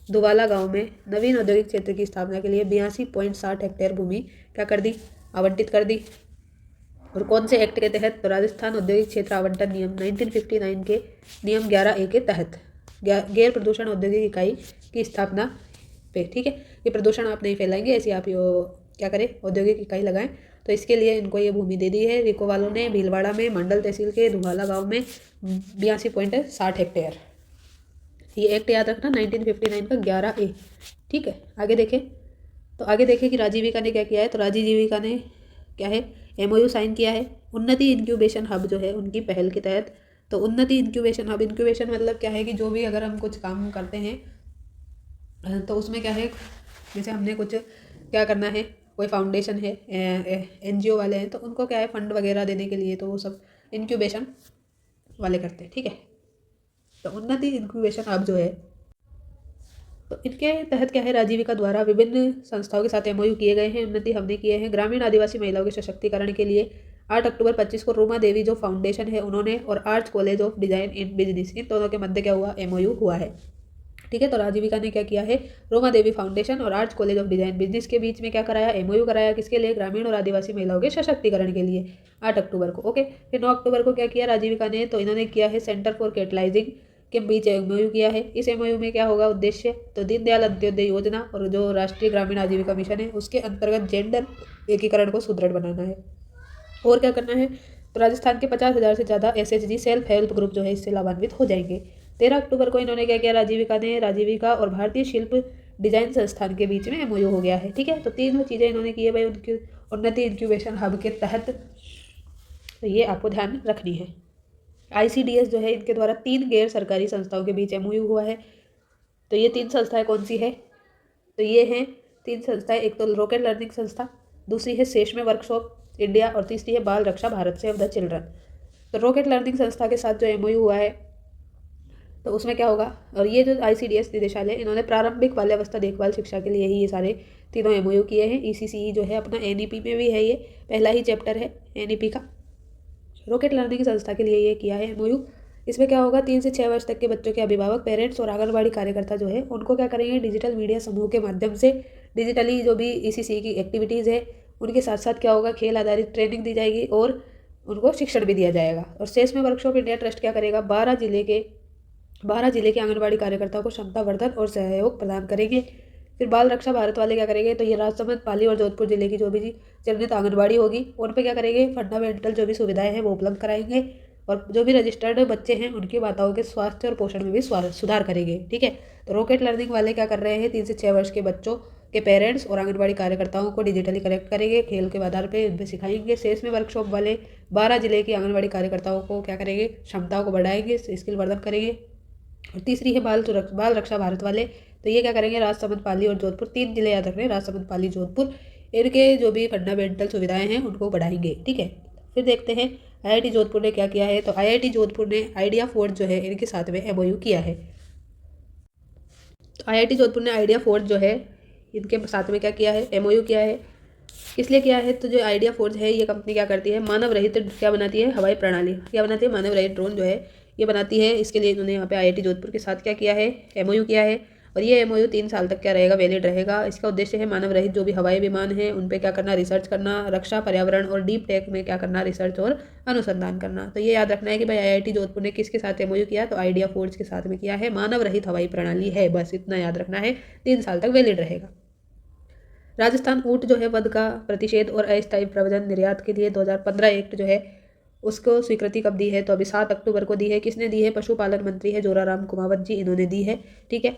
दुवाला गांव में नवीन औद्योगिक क्षेत्र की स्थापना के लिए 82.60 हेक्टेयर भूमि क्या कर दी, आवंटित कर दी। और कौन से एक्ट के तहत, तो राजस्थान औद्योगिक क्षेत्र आवंटन नियम 1959 के नियम 11A के तहत गैर प्रदूषण औद्योगिक इकाई की स्थापना पे। ठीक है, ये प्रदूषण आप नहीं फैलाएंगे, ऐसी आप ये क्या करें, औद्योगिक इकाई लगाएं। तो इसके लिए इनको ये भूमि दे दी है रीको वालों ने, भीलवाड़ा में मंडल तहसील के दुवाला गाँव में 82.60 हेक्टेयर। ये एक्ट याद रखना 1959 का 11A। ठीक है, आगे देखें, तो आगे देखें कि राजीविका ने क्या किया है। तो राजीविका ने क्या है, MOU साइन किया है उन्नति इंक्यूबेशन हब जो है उनकी पहल के तहत। तो उन्नति इंक्यूबेशन हब, इंक्यूबेशन मतलब क्या है कि जो भी अगर हम कुछ काम करते हैं तो उसमें क्या है, जैसे हमने कुछ क्या करना है, कोई फाउंडेशन है, NGO वाले हैं, तो उनको क्या है फंड वगैरह देने के लिए, तो वो सब इंक्यूबेशन वाले करते हैं। ठीक है, तो उन्नति इंक्यूबेशन हब जो है, तो इनके तहत क्या है, राजीविका द्वारा विभिन्न संस्थाओं के साथ MOU किए गए हैं। उन्नति हमने किए हैं ग्रामीण आदिवासी महिलाओं के सशक्तिकरण के लिए। 8 अक्टूबर 25 को रूमा देवी जो फाउंडेशन है उन्होंने, और arts college of design and business, इन दोनों के मध्य क्या हुआ, MOU हुआ है। ठीक है, तो राजीविका ने क्या किया है, रोमा देवी फाउंडेशन और arts college of design business के बीच में क्या कराया, MOU कराया। किसके लिए, ग्रामीण और आदिवासी महिलाओं के सशक्तिकरण के लिए, 8 अक्टूबर को। ओके, फिर 9 अक्टूबर को क्या किया राजीविका ने, तो इन्होंने किया है सेंटर फॉर कैटलाइजिंग के बीच MOU किया है। इस MOU में क्या होगा उद्देश्य, तो दीनदयाल अंत्योदय योजना और जो राष्ट्रीय ग्रामीण आजीविका मिशन है उसके अंतर्गत जेंडर एकीकरण को सुदृढ़ बनाना है। और क्या करना है, तो राजस्थान के 50,000 से ज़्यादा SHG सेल्फ हेल्प ग्रुप जो है इससे लाभान्वित हो जाएंगे। 13 अक्टूबर को इन्होंने क्या किया, राजीविका और भारतीय शिल्प डिजाइन संस्थान के बीच में MOU हो गया है। ठीक है, तो तीनों चीज़ें इन्होंने की है भाई उनकी उन्नति इंक्यूबेशन हब के तहत, तो ये आपको ध्यान रखनी है। ICDS जो है इनके द्वारा 3 गैर सरकारी संस्थाओं के बीच MOU हुआ है। तो ये 3 संस्थाएं कौन सी है, तो ये हैं 3 संस्थाएं, एक तो रॉकेट लर्निंग संस्था, दूसरी है सेशमे वर्कशॉप इंडिया, और तीसरी है बाल रक्षा भारत से ऑफ द चिल्ड्रन। तो रॉकेट लर्निंग संस्था के साथ जो MOU हुआ है तो उसमें क्या होगा, और ये जो ICDS निदेशालय इन्होंने प्रारंभिक बाल्यावस्था देखभाल शिक्षा के लिए ही ये सारे तीनों MOU किए हैं। ECCE जो है अपना NEP में भी है, ये पहला ही चैप्टर है NEP का। रॉकेट लर्निंग संस्था के लिए ये किया है एमओयू। इसमें क्या होगा, 3 से 6 वर्ष तक के बच्चों के अभिभावक, पेरेंट्स और आंगनबाड़ी कार्यकर्ता जो है उनको क्या करेंगे, डिजिटल मीडिया समूह के माध्यम से डिजिटली जो भी ईसीसी की एक्टिविटीज़ है उनके साथ साथ क्या होगा, खेल आधारित ट्रेनिंग दी जाएगी और उनको शिक्षण भी दिया जाएगा। और शेष में वर्कशॉप इंडिया ट्रस्ट क्या करेगा, 12 जिले के आंगनबाड़ी कार्यकर्ताओं को क्षमता वर्धन और सहयोग प्रदान करेंगे। फिर बाल रक्षा भारत वाले क्या करेंगे, तो ये राजसमंद, पाली और जोधपुर जिले की जो भी चयनित आंगनबाड़ी होगी उन पे क्या करेंगे, फंडामेंटल जो भी सुविधाएं हैं वो उपलब्ध कराएंगे और जो भी रजिस्टर्ड बच्चे हैं उनकी माताओं के स्वास्थ्य और पोषण में भी सुधार करेंगे। ठीक है, तो रॉकेट लर्निंग वाले क्या कर रहे हैं, 3 से 6 वर्ष के बच्चों के पेरेंट्स और आंगनबाड़ी कार्यकर्ताओं को डिजिटली कनेक्ट करेंगे, खेल के आधार पर उन पर सिखाएंगे। शेष में वर्कशॉप वाले 12 जिले की आंगनबाड़ी कार्यकर्ताओं को क्या करेंगे, क्षमताओं को बढ़ाएंगे, स्किल वर्धन करेंगे। और तीसरी है बाल रक्षा भारत वाले, तो ये क्या करेंगे, राजसमंद, पाली और जोधपुर, 3 जिले याद रखने, राजसमंद, पाली, जोधपुर, इनके जो भी फंडामेंटल सुविधाएं हैं उनको बढ़ाएंगे। ठीक है, फिर देखते हैं आईआईटी जोधपुर ने क्या किया है। तो आईआईटी जोधपुर ने आइडिया फोर्स जो है इनके साथ में एमओयू किया है। तो आईआईटी जोधपुर ने आइडिया फोर्स जो है इनके साथ में क्या किया है, एमओयू किया है। किस लिए किया है, तो जो आइडिया फोर्स है ये कंपनी क्या करती है, मानव रहित क्या बनाती है, हवाई प्रणाली क्या बनाती है, मानव रहित ड्रोन जो है ये बनाती है। इसके लिए इन्होंने यहाँ पे आईआईटी जोधपुर के साथ क्या किया है, एमओयू किया है। और ये एमओयू 3 साल तक क्या रहेगा, वैलिड रहेगा। इसका उद्देश्य है मानव रहित जो भी हवाई विमान है उन पे क्या करना, रिसर्च करना, रक्षा, पर्यावरण और डीप टेक में क्या करना, रिसर्च और अनुसंधान करना। तो ये याद रखना है कि भाई आईआईटी जोधपुर ने किसके साथ एमओयू किया, तो आइडिया फोर्स के साथ में किया है, मानव रहित हवाई प्रणाली है, बस इतना याद रखना है, 3 साल तक वैलिड रहेगा। राजस्थान ऊँट जो है वध का प्रतिषेध और अस्थायी प्रव्रजन निर्यात के लिए 2015 एक्ट जो है उसको स्वीकृति कब दी है, तो अभी 7 अक्टूबर को दी है। किसने दी है, पशुपालन मंत्री है जोराराम कुमावत जी, इन्होंने दी है। ठीक है,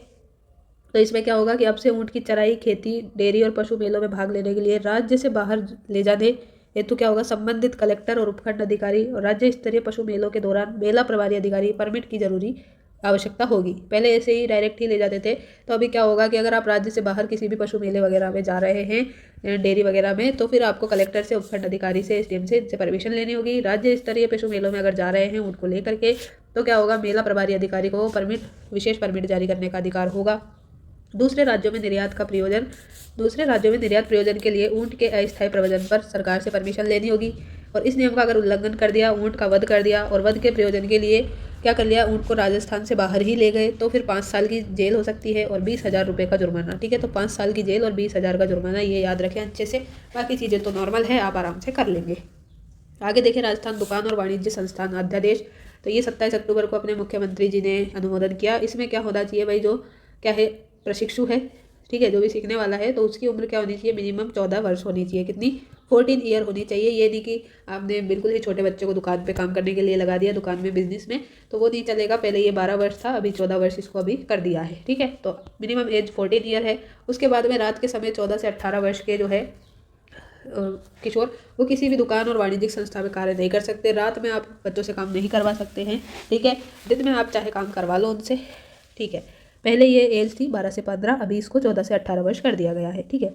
तो इसमें क्या होगा कि अब से ऊँट की चराई, खेती, डेयरी और पशु मेलों में भाग लेने के लिए राज्य से बाहर ले जाने हेतु क्या होगा, संबंधित कलेक्टर और उपखंड अधिकारी और राज्य स्तरीय पशु मेलों के दौरान मेला प्रभारी अधिकारी परमिट की जरूरी आवश्यकता होगी। पहले ऐसे ही डायरेक्ट ही ले जाते थे, तो अभी क्या होगा कि अगर आप राज्य से बाहर किसी भी पशु मेले वगैरह में जा रहे हैं, डेयरी वगैरह में, तो फिर आपको कलेक्टर से, उपखंड अधिकारी से, एसडीएम से इनसे परमिशन लेनी होगी। राज्य स्तरीय पशु मेलों में अगर जा रहे हैं ऊँट को लेकर के, तो क्या होगा, मेला प्रभारी अधिकारी को विशेष परमिट जारी करने का अधिकार होगा। दूसरे राज्यों में निर्यात प्रयोजन के लिए ऊँट के अस्थायी प्रव्रजन पर सरकार से परमिशन लेनी होगी। और इस नियम का अगर उल्लंघन कर दिया, ऊँट का वध कर दिया और वध के प्रयोजन के लिए क्या कर लिया, ऊँट को राजस्थान से बाहर ही ले गए, तो फिर 5 साल की जेल हो सकती है और 20,000 रुपये का जुर्माना। ठीक है, तो 5 साल की जेल और 20,000 का जुर्माना, ये याद रखें अच्छे से। बाकी चीज़ें तो नॉर्मल है, आप आराम से कर लेंगे। आगे देखें राजस्थान दुकान और वाणिज्य संस्थान अध्यादेश, तो ये 27 अक्टूबर को अपने मुख्यमंत्री जी ने अनुमोदन किया। इसमें क्या होना चाहिए भाई, जो क्या है, प्रशिक्षु है, ठीक है, जो भी सीखने वाला है, तो उसकी उम्र क्या होनी चाहिए, मिनिमम 14 वर्ष होनी चाहिए। कितनी, 14 ईयर होनी चाहिए। ये नहीं कि आपने बिल्कुल ही छोटे बच्चे को दुकान पे काम करने के लिए लगा दिया, दुकान में, बिजनेस में, तो वो नहीं चलेगा। पहले ये 12 वर्ष था, अभी 14 वर्ष इसको अभी कर दिया है। ठीक है, तो मिनिमम एज 14 ईयर है। उसके बाद में रात के समय 14 से 18 वर्ष के जो है किशोर, वो किसी भी दुकान और वाणिज्यिक संस्था में कार्य नहीं कर सकते। रात में आप बच्चों से काम नहीं करवा सकते हैं। ठीक है, दिन में आप चाहे काम करवा लो उनसे। ठीक है, पहले ये एज थी 12 से 15, अभी इसको 14 से 18 वर्ष कर दिया गया है। ठीक है,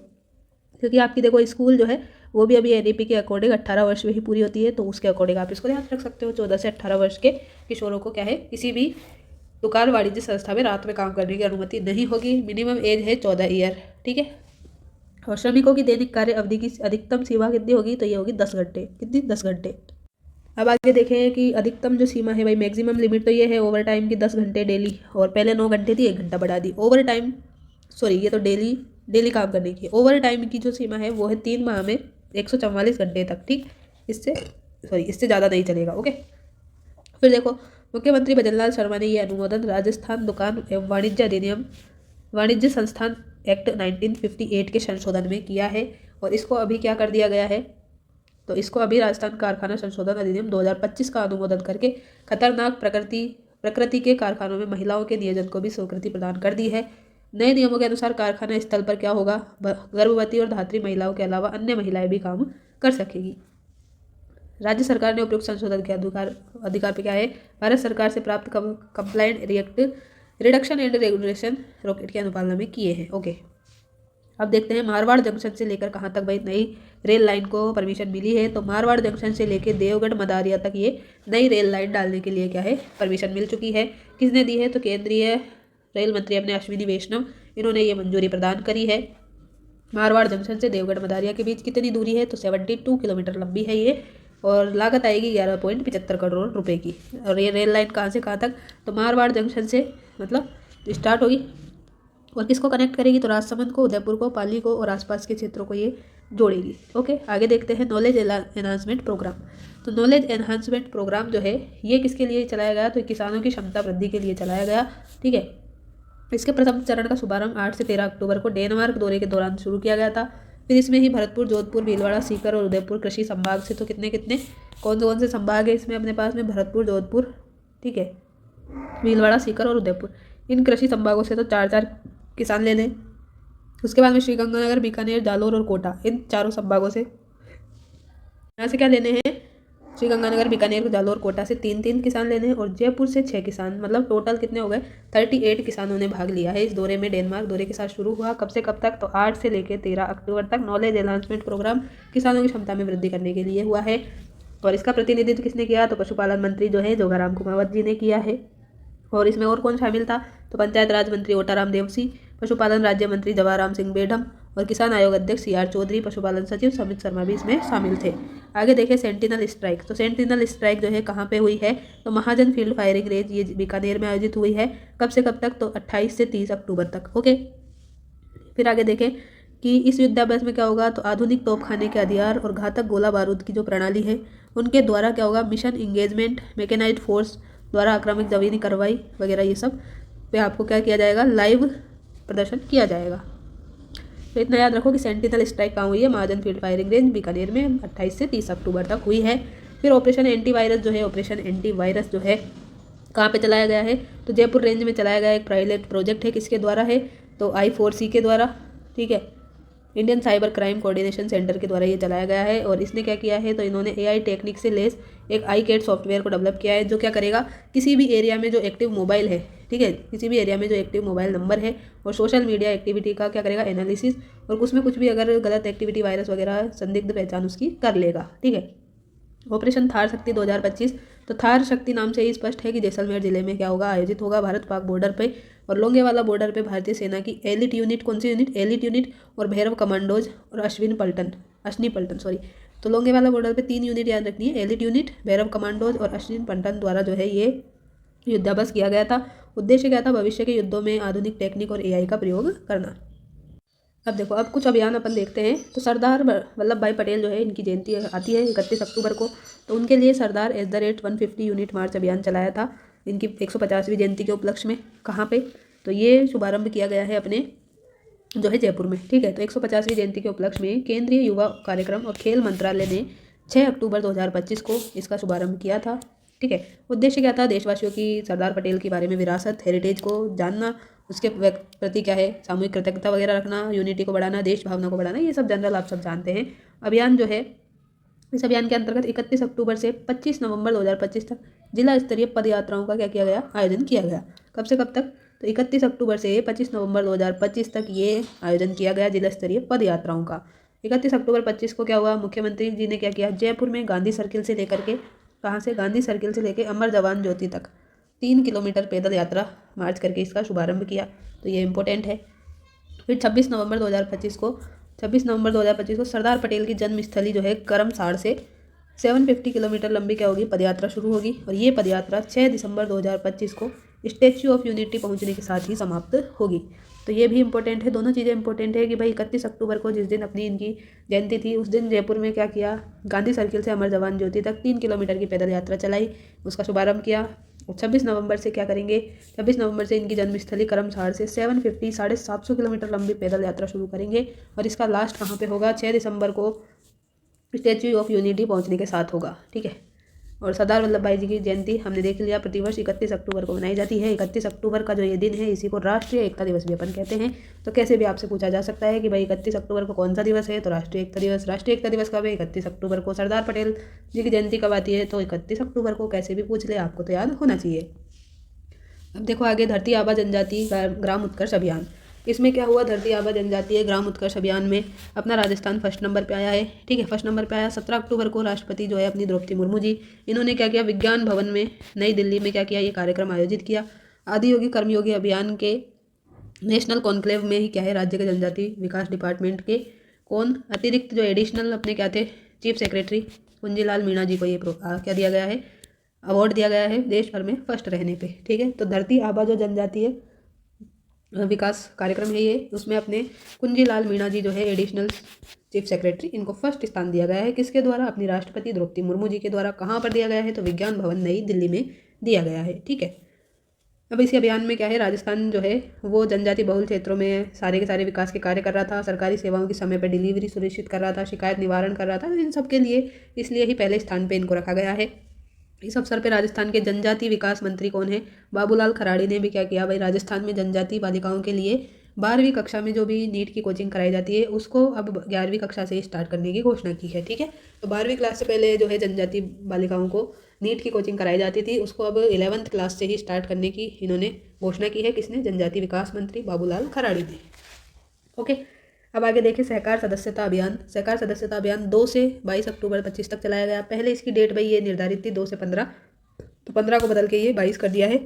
क्योंकि आपकी देखो स्कूल जो है वो भी अभी एनईपी के अकॉर्डिंग 18 वर्ष में ही पूरी होती है, तो उसके अकॉर्डिंग आप इसको ध्यान रख सकते हो। 14 से 18 वर्ष के किशोरों को क्या है, किसी भी दुकान वाणिज्य संस्था में रात में काम करने की अनुमति नहीं होगी। मिनिमम एज है 14 ईयर। ठीक है, और श्रमिकों की दैनिक कार्य अवधि की अधिकतम सीमा कितनी होगी, तो ये होगी 10 घंटे। कितनी, 10 घंटे। अब आगे देखें कि अधिकतम जो सीमा है भाई, मैक्सिमम लिमिट तो ये है ओवर टाइम की 10 घंटे डेली, और पहले 9 घंटे थी, 1 घंटा बढ़ा दी। ओवर टाइम, सॉरी, ये तो डेली काम करने की। ओवर टाइम की जो सीमा है वो है 3 माह में 144 घंटे तक। ठीक, इससे ज़्यादा नहीं चलेगा। ओके, फिर देखो मुख्यमंत्री भजनलाल शर्मा ने ये अनुमोदन राजस्थान दुकान एवं वाणिज्य अधिनियम, वाणिज्य संस्थान एक्ट 1958 के संशोधन में किया है। और इसको अभी क्या कर दिया गया है, तो इसको अभी राजस्थान कारखाना संशोधन अधिनियम 2025 का अनुमोदन करके खतरनाक प्रकृति के कारखानों में महिलाओं के नियोजन को भी स्वीकृति प्रदान कर दी है। नए नियमों के अनुसार कारखाना स्थल पर क्या होगा, गर्भवती और धात्री महिलाओं के अलावा अन्य महिलाएं भी काम कर सकेगी। राज्य सरकार ने उपयुक्त संशोधन के अधिकार पे क्या है, भारत सरकार से प्राप्त कंप्लाइंट रिडक्शन एंड रेगुलेशन रॉकेट की अनुपालना में किए हैं। ओके, अब देखते हैं मारवाड़ जंक्शन से लेकर कहाँ तक भाई नई रेल लाइन को परमिशन मिली है। तो मारवाड़ जंक्शन से लेकर देवगढ़ मदारिया तक ये नई रेल लाइन डालने के लिए क्या है, परमिशन मिल चुकी है। किसने दी है, तो केंद्रीय रेल मंत्री अपने अश्विनी वैष्णव, इन्होंने ये मंजूरी प्रदान करी है। मारवाड़ जंक्शन से देवगढ़ मदारिया के बीच कितनी दूरी है, तो 72 किलोमीटर लंबी है ये और लागत आएगी 11.75 करोड़ रुपए की। और ये रेल लाइन कहाँ से कहाँ तक, तो मारवाड़ जंक्शन से मतलब स्टार्ट होगी और किसको कनेक्ट करेगी, तो राजसमंद को, उदयपुर को, पाली को और आसपास के क्षेत्रों को ये जोड़ेगी। ओके, आगे देखते हैं नॉलेज एनहांसमेंट प्रोग्राम। तो नॉलेज एनहांसमेंट प्रोग्राम जो है ये किसके लिए चलाया गया, तो किसानों की क्षमता वृद्धि के लिए चलाया गया। ठीक है, इसके प्रथम चरण का शुभारंभ 8 से 13 अक्टूबर को डेनमार्क दौरे के दौरान शुरू किया गया था। फिर इसमें ही भरतपुर, जोधपुर, भीलवाड़ा, सीकर और उदयपुर कृषि संभाग से, तो कितने कितने कौन से संभाग है इसमें अपने पास में, भरतपुर, जोधपुर, ठीक है, भीलवाड़ा, सीकर और उदयपुर, इन कृषि संभागों से तो 4-4 किसान ले लें। उसके बाद में श्रीगंगानगर, बीकानेर, जालोर और कोटा, इन चारों संभागों से यहाँ से क्या लेने हैं, श्रीगंगानगर, बीकानेर, जालोर, कोटा से 3-3 किसान लेने हैं और जयपुर से 6 किसान, मतलब टोटल कितने हो गए, 38 किसानों ने भाग लिया है इस दौरे में। डेनमार्क दौरे के साथ शुरू हुआ कब से कब तक, तो 8 से लेकर 13 अक्टूबर तक। नॉलेज एनहांसमेंट प्रोग्राम किसानों की क्षमता में वृद्धि करने के लिए हुआ है और इसका प्रतिनिधित्व किसने किया, तो पशुपालन मंत्री जो है जोगाराम कुमावत जी ने किया है। और इसमें और कौन शामिल था, तो पंचायत राज मंत्री ओटाराम देवसी, पशुपालन राज्य मंत्री जवाहराम सिंह बेढम और किसान आयोग अध्यक्ष CR चौधरी, पशुपालन सचिव समित शर्मा भी इसमें शामिल थे। आगे देखें सेंटिनल स्ट्राइक। तो सेंटिनल स्ट्राइक जो है कहाँ पे हुई है, तो महाजन फील्ड फायरिंग रेंज, ये बीकानेर में आयोजित हुई है। कब से कब तक, तो 28 से 30 अक्टूबर तक। ओके, फिर आगे देखें कि इस युद्धाभ्यास में क्या होगा, तो आधुनिक तोपखाने के हथियार और घातक गोला बारूद की जो प्रणाली है उनके द्वारा क्या होगा, मिशन इंगेजमेंट, मैकेनाइज्ड फोर्स द्वारा आक्रामक जमीनी कार्रवाई वगैरह ये सब पे आपको क्या किया जाएगा, लाइव प्रदर्शन किया जाएगा। तो इतना याद रखो कि सेंटिनल स्ट्राइक कहाँ हुई है, महाजन फील्ड फायरिंग रेंज बीकानेर में 28 से 30 अक्टूबर तक हुई है। फिर ऑपरेशन एंटीवायरस जो है, ऑपरेशन एंटीवायरस जो है कहाँ पे चलाया गया है, तो जयपुर रेंज में चलाया गया एक पायलट प्रोजेक्ट है, किसके द्वारा है, तो I4C के द्वारा, ठीक है, Indian cyber crime coordination centre के द्वारा ये चलाया गया है। और इसने क्या किया है, तो इन्होंने AI टेक्निक से लेस एक iCAD सॉफ्टवेयर को डेवलप किया है जो क्या करेगा, किसी भी एरिया में जो एक्टिव मोबाइल है, ठीक है, किसी भी एरिया में जो एक्टिव मोबाइल नंबर है और सोशल मीडिया एक्टिविटी का क्या करेगा, एनालिसिस, और उसमें कुछ भी अगर गलत एक्टिविटी, वायरस वगैरह, संदिग्ध पहचान उसकी कर लेगा। ठीक है, ऑपरेशन थार शक्ति 2025। तो थार शक्ति नाम से ही स्पष्ट है कि जैसलमेर जिले में क्या होगा, आयोजित होगा भारत पाक बॉर्डर पे और लोंगेवाला बॉर्डर पे भारतीय सेना की एलिट यूनिट, कौन सी यूनिट, एलिट यूनिट और भैरव कमांडोज और अश्विनी पल्टन सॉरी। तो लोंगेवाला बॉर्डर पे 3 यूनिट याद रखनी है, एलिट यूनिट, भैरव कमांडोज और अश्विनी पल्टन द्वारा जो है ये युद्धाभ्यास किया गया था। उद्देश्य क्या था, भविष्य के युद्धों में आधुनिक टेक्निक और AI का प्रयोग करना। अब देखो, अब कुछ अभियान अपन देखते हैं। तो सरदार वल्लभ भाई पटेल जो है, इनकी जयंती आती है 31 अक्टूबर को, तो उनके लिए सरदार @150 यूनिट मार्च अभियान चलाया था इनकी 150वीं जयंती के उपलक्ष्य में। कहाँ पे, तो ये शुभारंभ किया गया है अपने जो है जयपुर में। ठीक है, तो 150वीं जयंती के उपलक्ष्य में केंद्रीय युवा कार्यक्रम और खेल मंत्रालय ने 6 अक्टूबर 2025 को इसका शुभारंभ किया था। ठीक है, उद्देश्य क्या था, देशवासियों की सरदार पटेल के बारे में विरासत, हेरिटेज को जानना, उसके प्रति क्या है, सामूहिक कृतज्ञता वगैरह रखना, यूनिटी को बढ़ाना, देश भावना को बढ़ाना, ये सब जनरल आप सब जानते हैं। अभियान जो है, इस अभियान के अंतर्गत 31 अक्टूबर से 25 नवंबर 2025 तक जिला स्तरीय पद यात्राओं का क्या किया गया, आयोजन किया गया। कब से कब तक, तो 31 अक्टूबर से 25 नवंबर 2025 तक ये आयोजन किया गया जिला स्तरीय पद यात्राओं का। 31 अक्टूबर 25 को क्या हुआ, मुख्यमंत्री जी ने क्या किया, जयपुर में गांधी सर्किल से लेकर के, कहाँ से, गांधी सर्किल से लेकर अमर जवान ज्योति तक 3 किलोमीटर पैदल यात्रा मार्च करके इसका शुभारंभ किया। तो ये इंपॉर्टेंट है। फिर 26 नवंबर 2025 को सरदार पटेल की जन्मस्थली जो है करमसाड़ से 750 किलोमीटर लंबी क्या होगी, पदयात्रा शुरू होगी और ये पदयात्रा 6 दिसंबर 2025 को स्टैच्यू ऑफ यूनिटी पहुंचने के साथ ही समाप्त होगी। तो ये भी इंपॉर्टेंट है, दोनों चीज़ें इंपॉर्टेंट है कि भाई 31 अक्टूबर को जिस दिन अपनी इनकी जयंती थी, उस दिन जयपुर में क्या किया, गांधी सर्किल से अमर जवान ज्योति तक 3 किलोमीटर की पैदल यात्रा चलाई, उसका शुभारंभ किया। 26 नवंबर से क्या करेंगे, 26 नवंबर से इनकी जन्मस्थली करमसाड़ से 750 किलोमीटर लंबी पैदल यात्रा शुरू करेंगे और इसका लास्ट कहाँ पे होगा, 6 दिसंबर को स्टैच्यू ऑफ यूनिटी पहुंचने के साथ होगा। ठीक है, और सरदार वल्लभ भाई जी की जयंती हमने देख लिया, प्रतिवर्ष 31 अक्टूबर को मनाई जाती है। 31 अक्टूबर का जो ये दिन है, इसी को राष्ट्रीय एकता दिवस भी अपन कहते हैं। तो कैसे भी आपसे पूछा जा सकता है कि भाई 31 अक्टूबर को कौन सा दिवस है, तो राष्ट्रीय एकता दिवस कब है, 31 अक्टूबर को। सरदार पटेल जी की जयंती कब आती है, तो 31 अक्टूबर को। कैसे भी पूछ ले, आपको तो याद होना चाहिए। अब देखो आगे, धरती आबा जनजाति ग्राम उत्कर्ष अभियान। इसमें क्या हुआ, धरती आबा जनजातीय ग्राम उत्कर्ष अभियान में अपना राजस्थान फर्स्ट नंबर पे आया है। ठीक है, फर्स्ट नंबर पे आया। 17 अक्टूबर को राष्ट्रपति जो है अपनी द्रौपदी मुर्मू जी, इन्होंने क्या किया, विज्ञान भवन में नई दिल्ली में क्या किया, ये कार्यक्रम आयोजित किया। आदियोगी कर्मयोगी अभियान के नेशनल कॉन्क्लेव में ही क्या है, राज्य के जनजाति विकास डिपार्टमेंट के कौन अतिरिक्त जो एडिशनल अपने क्या थे, चीफ सेक्रेटरी कुंजीलाल मीणा जी को ये क्या दिया गया है, अवार्ड दिया गया है देश भर में फर्स्ट रहने पे। ठीक है, तो धरती आबा जो जनजातीय विकास कार्यक्रम है ये, उसमें अपने कुंजीलाल मीणा जी जो है एडिशनल चीफ सेक्रेटरी, इनको फर्स्ट स्थान दिया गया है। किसके द्वारा? अपनी राष्ट्रपति द्रौपदी मुर्मू जी के द्वारा। कहाँ पर दिया गया है? तो विज्ञान भवन नई दिल्ली में दिया गया है। ठीक है, अब इसी अभियान में क्या है, राजस्थान जो है वो जनजाति बहुल क्षेत्रों में सारे के सारे विकास के कार्य कर रहा था, सरकारी सेवाओं की समय पर डिलीवरी सुनिश्चित कर रहा था, शिकायत निवारण कर रहा था। इन सब के लिए इसलिए ही पहले स्थान पे इनको रखा गया है। इस अवसर पे राजस्थान के जनजाति विकास मंत्री कौन है? बाबूलाल खराड़ी ने भी क्या किया भाई, राजस्थान में जनजाति बालिकाओं के लिए 12वीं कक्षा में जो भी नीट की कोचिंग कराई जाती है उसको अब 11वीं कक्षा से स्टार्ट करने की घोषणा की है। ठीक है, तो 12वीं क्लास से पहले जो है जनजाति बालिकाओं को नीट की कोचिंग कराई जाती थी, उसको अब 11वीं क्लास से ही स्टार्ट करने की इन्होंने घोषणा की है। किसने? जनजाति विकास मंत्री बाबूलाल खराड़ी ने। ओके, अब आगे देखिए सहकार सदस्यता अभियान। सहकार सदस्यता अभियान 2 से 22 अक्टूबर 25 तक चलाया गया। पहले इसकी डेट भाई ये निर्धारित थी 2 से 15, तो 15 को बदल के ये 22 कर दिया है।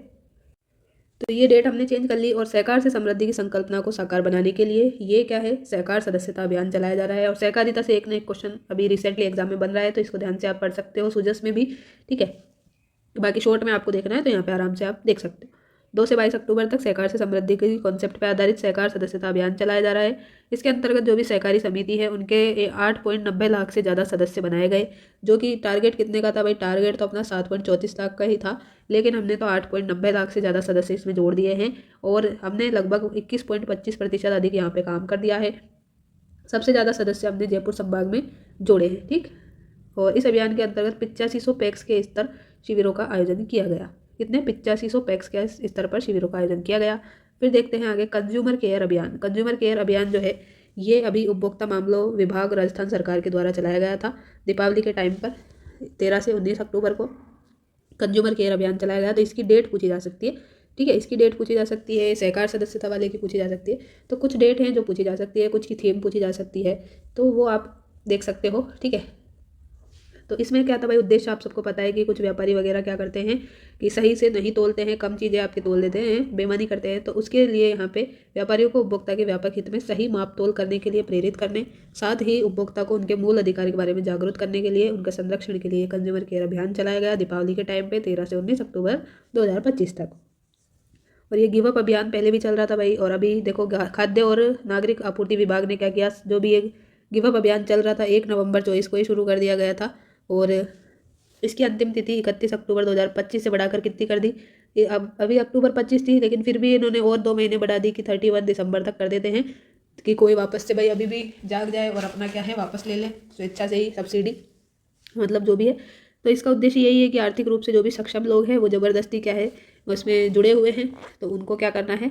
तो ये डेट हमने चेंज कर ली। और सहकार से समृद्धि की संकल्पना को साकार बनाने के लिए ये क्या है, सहकार सदस्यता अभियान चलाया जा रहा है। और सहकारिता से एक ना एक क्वेश्चन अभी रिसेंटली एग्जाम में बन रहा है, तो इसको ध्यान से आप पढ़ सकते हो सुजस में भी। ठीक है, बाकी शॉर्ट में आपको देखना है तो यहाँ पे आराम से आप देख सकते हो। 2 से 22 अक्टूबर तक सहकार से समृद्धि के कॉन्सेप्ट पर आधारित सहकार सदस्यता अभियान चलाया जा रहा है। इसके अंतर्गत जो भी सहकारी समिति है उनके 8.90 लाख से ज़्यादा सदस्य बनाए गए, जो कि टारगेट कितने का था भाई? टारगेट तो अपना 7.34 लाख का ही था, लेकिन हमने तो 8.90 लाख से ज़्यादा सदस्य इसमें जोड़ दिए हैं और हमने लगभग 21.25% अधिक यहाँ पे काम कर दिया है। सबसे ज़्यादा सदस्य हमने जयपुर संभाग में जोड़े हैं। ठीक, और इस अभियान के अंतर्गत 8500 पैक्स के स्तर शिविरों का आयोजन किया गया। कितने? 8500 पैक्स के स्तर पर शिविरों का आयोजन किया गया। फिर देखते हैं आगे कंज्यूमर केयर अभियान। कंज्यूमर केयर अभियान जो है ये अभी उपभोक्ता मामलों विभाग राजस्थान सरकार के द्वारा चलाया गया था। दीपावली के टाइम पर 13 से 19 अक्टूबर को कंज्यूमर केयर अभियान चलाया गया। तो इसकी डेट पूछी जा सकती है। ठीक है, इसकी डेट पूछी जा सकती है, सहकार सदस्यता वाले की पूछी जा सकती है। तो कुछ डेट हैं जो पूछी जा सकती है, कुछ की थीम पूछी जा सकती है, तो वो आप देख सकते हो। ठीक है, तो इसमें क्या था भाई, उद्देश्य आप सबको पता है कि कुछ व्यापारी वगैरह क्या करते हैं कि सही से नहीं तोलते हैं, कम चीज़ें आपके तोल देते हैं, बेईमानी करते हैं। तो उसके लिए यहाँ पे व्यापारियों को उपभोक्ता के व्यापक हित में सही माप तोल करने के लिए प्रेरित करने, साथ ही उपभोक्ता को उनके मूल अधिकार के बारे में जागरूक करने के लिए, उनके संरक्षण के लिए कंज्यूमर केयर अभियान चलाया गया दीपावली के टाइम पर 13 से 19 अक्टूबर 2025 तक। और ये गिव अप अभियान पहले भी चल रहा था भाई। और अभी देखो खाद्य और नागरिक आपूर्ति विभाग ने क्या किया, जो भी ये गिव अप अभियान चल रहा था 1 नवंबर 2024 को ही शुरू कर दिया गया था और इसकी अंतिम तिथि 31 अक्टूबर 2025 से बढ़ाकर कितनी कर दी? ये अब अभी अक्टूबर 25 थी, लेकिन फिर भी इन्होंने और 2 महीने बढ़ा दी कि 31 दिसंबर तक कर देते हैं कि कोई वापस से भाई अभी भी जाग जाए और अपना क्या है वापस ले ले स्वेच्छा से ही सब्सिडी, मतलब जो भी है। तो इसका उद्देश्य यही है कि आर्थिक रूप से जो भी सक्षम लोग हैं वो ज़बरदस्ती क्या है उसमें जुड़े हुए हैं, तो उनको क्या करना है,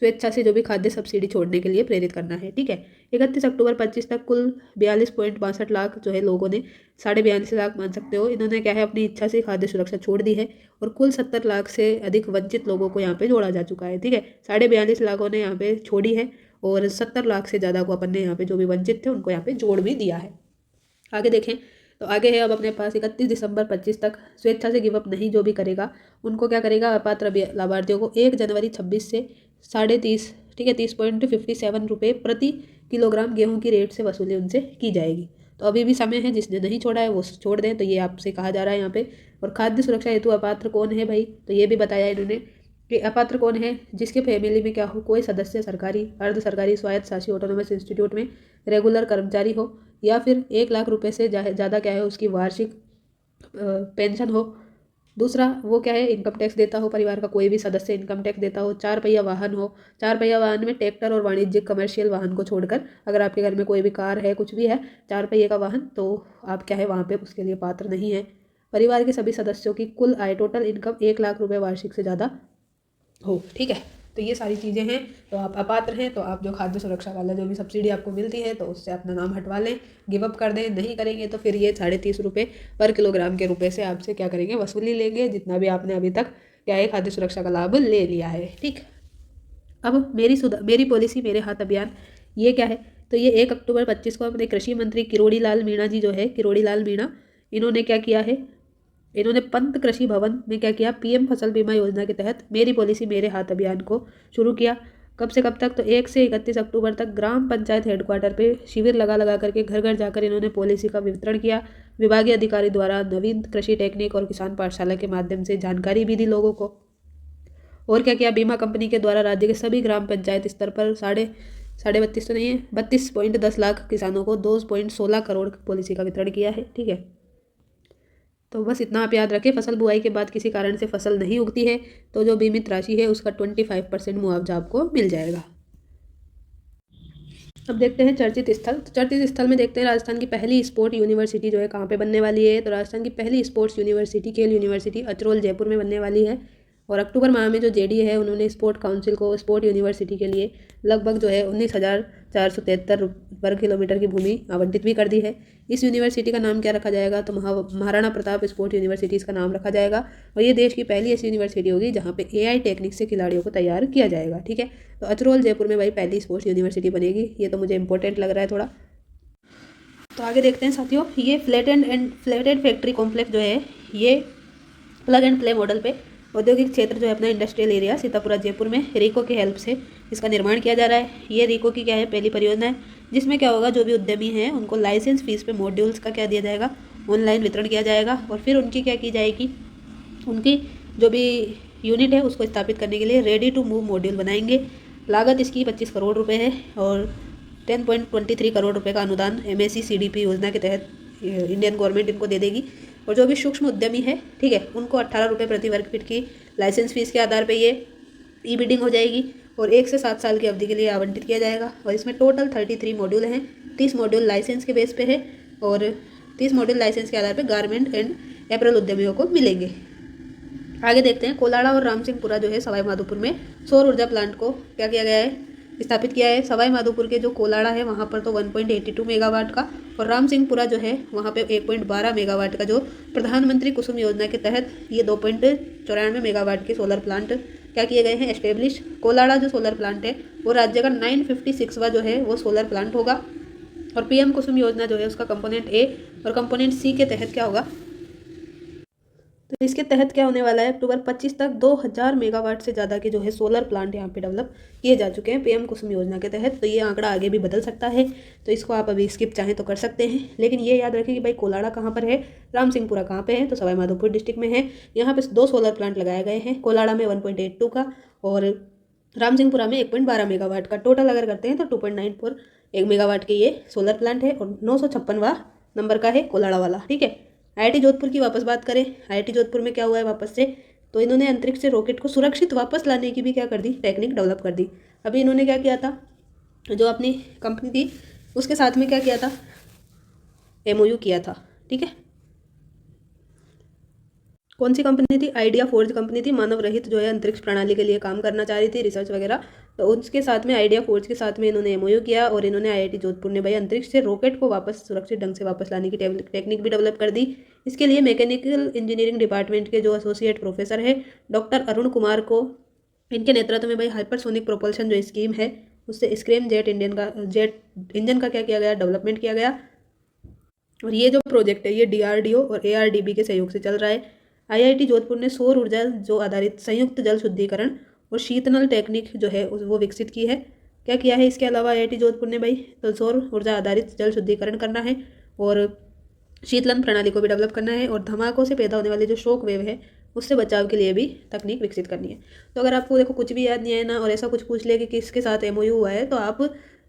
स्वेच्छा से जो भी खाद्य सब्सिडी छोड़ने के लिए प्रेरित करना है। ठीक है, 31 अक्टूबर 25 तक कुल 42.62 लाख जो है लोगों ने, 42.5 लाख मान सकते हो, इन्होंने क्या है अपनी इच्छा से खाद्य सुरक्षा छोड़ दी है। और कुल 70 लाख से अधिक वंचित लोगों को यहाँ पे जोड़ा जा चुका है। ठीक है, 42.5 लाखों ने यहाँ पे छोड़ी है और 70 लाख से ज़्यादा को अपन ने यहाँ पे जो भी वंचित थे उनको यहाँ पे जोड़ भी दिया है। आगे देखें तो आगे है अब अपने पास 31 दिसंबर 25 तक स्वेच्छा से गिवअप नहीं जो भी करेगा उनको क्या करेगा, अपात्र लाभार्थियों को 1 जनवरी 26 से 30.5, ठीक है, 30.57 रुपये प्रति किलोग्राम गेहूं की रेट से वसूली उनसे की जाएगी। तो अभी भी समय है, जिसने नहीं छोड़ा है वो छोड़ दें, तो ये आपसे कहा जा रहा है यहाँ पे। और खाद्य सुरक्षा हेतु अपात्र कौन है भाई, तो ये भी बताया इन्होंने कि अपात्र कौन है, जिसके फैमिली में क्या हो, कोई सदस्य सरकारी, अर्ध सरकारी, स्वायत्त शासी ऑटोनोमस इंस्टीट्यूट में रेगुलर कर्मचारी हो, या फिर 1 लाख रुपए से ज़्यादा क्या है उसकी वार्षिक पेंशन हो। दूसरा वो क्या है, इनकम टैक्स देता हो, परिवार का कोई भी सदस्य इनकम टैक्स देता हो। 4 पहिया वाहन हो, 4 पहिया वाहन में ट्रैक्टर और वाणिज्यिक कमर्शियल वाहन को छोड़कर अगर आपके घर में कोई भी कार है, कुछ भी है 4 पहिए का वाहन, तो आप क्या है वहाँ पे उसके लिए पात्र नहीं है। परिवार के सभी सदस्यों की कुल आय, टोटल इनकम 1 लाख रुपये वार्षिक से ज़्यादा हो। ठीक है, तो ये सारी चीज़ें हैं। तो आप अपात्र हैं तो आप जो खाद्य सुरक्षा वाला जो भी सब्सिडी आपको मिलती है तो उससे अपना नाम हटवा लें, गिव अप कर दें। नहीं करेंगे तो फिर ये 30.5 रुपये पर किलोग्राम के रुपए से आपसे क्या करेंगे, वसूली लेंगे, जितना भी आपने अभी तक क्या है खाद्य सुरक्षा का लाभ ले लिया है। ठीक, अब मेरी पॉलिसी मेरे हाथ अभियान ये क्या है, तो ये 1 अक्टूबर 25 को अपने कृषि मंत्री किरोड़ी लाल मीणा जी जो है, किरोड़ी लाल मीणा, इन्होंने क्या किया है, इन्होंने पंत कृषि भवन में क्या किया, पीएम फसल बीमा योजना के तहत मेरी पॉलिसी मेरे हाथ अभियान को शुरू किया। कब से कब तक, तो 1 से 31 अक्टूबर तक ग्राम पंचायत हेडक्वार्टर पे शिविर लगा करके घर घर जाकर इन्होंने पॉलिसी का वितरण किया। विभागीय अधिकारी द्वारा नवीन कृषि टेक्निक और किसान पाठशाला के माध्यम से जानकारी भी दी लोगों को। और क्या किया, बीमा कंपनी के द्वारा राज्य के सभी ग्राम पंचायत स्तर पर साढ़े 32 तो नहीं है 32.10 लाख किसानों को 2.16 करोड़ पॉलिसी का वितरण किया है। ठीक है, तो बस इतना आप याद रखें। फसल बुआई के बाद किसी कारण से फसल नहीं उगती है तो जो बीमित राशि है उसका 25% मुआवजा आपको मिल जाएगा। अब देखते हैं चर्चित स्थल। तो चर्चित स्थल में देखते हैं राजस्थान की पहली स्पोर्ट यूनिवर्सिटी जो है कहाँ पे बनने वाली है। तो राजस्थान की पहली स्पोर्ट्स यूनिवर्सिटी खेल यूनिवर्सिटी अचरोल जयपुर में बनने वाली है। और अक्टूबर माह में जो जेडीए है उन्होंने स्पोर्ट काउंसिल को स्पोर्ट यूनिवर्सिटी के लिए लगभग जो है 19,473 वर्ग किलोमीटर की भूमि आवंटित भी कर दी है। इस यूनिवर्सिटी का नाम क्या रखा जाएगा, तो महाराणा प्रताप स्पोर्ट यूनिवर्सिटी इसका नाम रखा जाएगा। और ये देश की पहली ऐसी यूनिवर्सिटी होगी जहाँ पे एआई टेक्निक से खिलाड़ियों को तैयार किया जाएगा। ठीक है, तो अचरोल जयपुर में भाई पहली स्पोर्ट्स यूनिवर्सिटी बनेगी, ये तो मुझे इंपॉर्टेंट लग रहा है थोड़ा। तो आगे देखते हैं साथियों, ये फ्लैटेड फैक्ट्री कॉम्प्लेक्स जो है ये प्लग एंड प्ले मॉडल पे औद्योगिक क्षेत्र जो है अपना इंडस्ट्रियल एरिया सीतापुरा जयपुर में रीको की हेल्प से इसका निर्माण किया जा रहा है। ये रीको की क्या है, पहली परियोजना है जिसमें क्या होगा, जो भी उद्यमी हैं उनको लाइसेंस फीस पे मॉड्यूल्स का क्या दिया जाएगा, ऑनलाइन वितरण किया जाएगा। और फिर उनकी क्या की जाएगी, उनकी जो भी यूनिट है उसको स्थापित करने के लिए रेडी टू मूव मॉड्यूल बनाएंगे। लागत इसकी 25 करोड़ रुपये है और 10.23 करोड़ रुपये का अनुदान MSC CDP योजना के तहत इंडियन गवर्नमेंट इनको दे देगी। और जो भी सूक्ष्म उद्यमी है, ठीक है, उनको 18 रुपये प्रति वर्ग फीट की लाइसेंस फीस के आधार पे ये ई बिडिंग हो जाएगी और 1 से 7 साल की अवधि के लिए आवंटित किया जाएगा। और इसमें टोटल 33 मॉड्यूल हैं। 30 मॉड्यूल लाइसेंस के बेस पे है और 30 मॉड्यूल लाइसेंस के आधार पे गारमेंट एंड एपरल उद्यमियों को मिलेंगे। आगे देखते हैं, कोलाड़ा और रामसिंहपुरा जो है सवाई माधोपुर में सौर ऊर्जा प्लांट को क्या किया गया है, स्थापित किया है। सवाई माधोपुर के जो कोलाड़ा है वहाँ पर तो 1.82 मेगावाट का और रामसिंहपुरा जो है वहाँ पे 1.12 मेगावाट का जो प्रधानमंत्री कुसुम योजना के तहत ये 2.94 मेगावाट के सोलर प्लांट क्या किए गए हैं, एस्टेब्लिश। कोलाड़ा जो सोलर प्लांट है वो राज्य का 956वां जो है वो सोलर प्लांट होगा। और PM कुसुम योजना जो है उसका कंपोनेंट A और कंपोनेंट C के तहत क्या होगा, तो इसके तहत क्या होने वाला है, अक्टूबर 25 तक 2000 मेगावाट से ज़्यादा के जो है सोलर प्लांट यहाँ पे डेवलप किए जा चुके हैं PM कुसुम योजना के तहत। तो ये आंकड़ा आगे भी बदल सकता है, तो इसको आप अभी स्किप चाहें तो कर सकते हैं। लेकिन ये याद रखें कि भाई कोलाड़ा कहाँ पर है, रामसिंहपुरा कहाँ पे है, तो सवाई माधोपुर डिस्ट्रिक्ट में है। यहाँ पे 2 सोलर प्लांट लगाए गए हैं, कोलाड़ा में 1.82 का और रामसिंहपुरा में 1.12 मेगावाट का। टोटल अगर करते हैं तो 2.94 मेगावाट के ये सोलर प्लांट है और 956वां नंबर का है कोलाड़ा वाला। ठीक है, IIT जोधपुर की वापस बात करें, IIT जोधपुर में क्या हुआ है वापस से, तो इन्होंने अंतरिक्ष से रॉकेट को सुरक्षित वापस लाने की भी क्या कर दी, टेक्निक डेवलप कर दी। अभी इन्होंने क्या किया था, जो अपनी कंपनी थी उसके साथ में क्या किया था, MOU किया था। ठीक है, कौन सी कंपनी थी, आइडिया फोर्ज कंपनी थी, मानव रहित जो है अंतरिक्ष प्रणाली के लिए काम करना चाह रही थी, रिसर्च वगैरह। तो उसके साथ में आइडिया फोर्ज के साथ में इन्होंने MOU किया और इन्होंने IIT जोधपुर ने भाई अंतरिक्ष से रॉकेट को वापस सुरक्षित ढंग से वापस लाने की टेक्निक भी डेवलप कर दी। इसके लिए मैकेनिकल इंजीनियरिंग डिपार्टमेंट के जो एसोसिएट प्रोफेसर है डॉक्टर अरुण कुमार को, इनके नेतृत्व में भाई हाइपरसोनिक प्रोपल्शन जो स्कीम है उससे स्क्रैम जेट इंजन का क्या किया गया, डेवलपमेंट किया गया। और ये जो प्रोजेक्ट है ये DRDO और ARDB के सहयोग से चल रहा है। IIT जोधपुर ने सौर ऊर्जा जो आधारित संयुक्त जल शुद्धिकरण और शीतनल टेक्निक जो है वो विकसित की है। क्या किया है इसके अलावा IIT जोधपुर ने भाई, तो सौर ऊर्जा आधारित जल शुद्धिकरण करना है और शीतलन प्रणाली को भी डेवलप करना है और धमाकों से पैदा होने वाले जो शॉक वेव है उससे बचाव के लिए भी तकनीक विकसित करनी है। तो अगर आपको देखो कुछ भी याद नहीं है ना और ऐसा कुछ पूछ ले कि किसके साथ MOU हुआ है, तो आप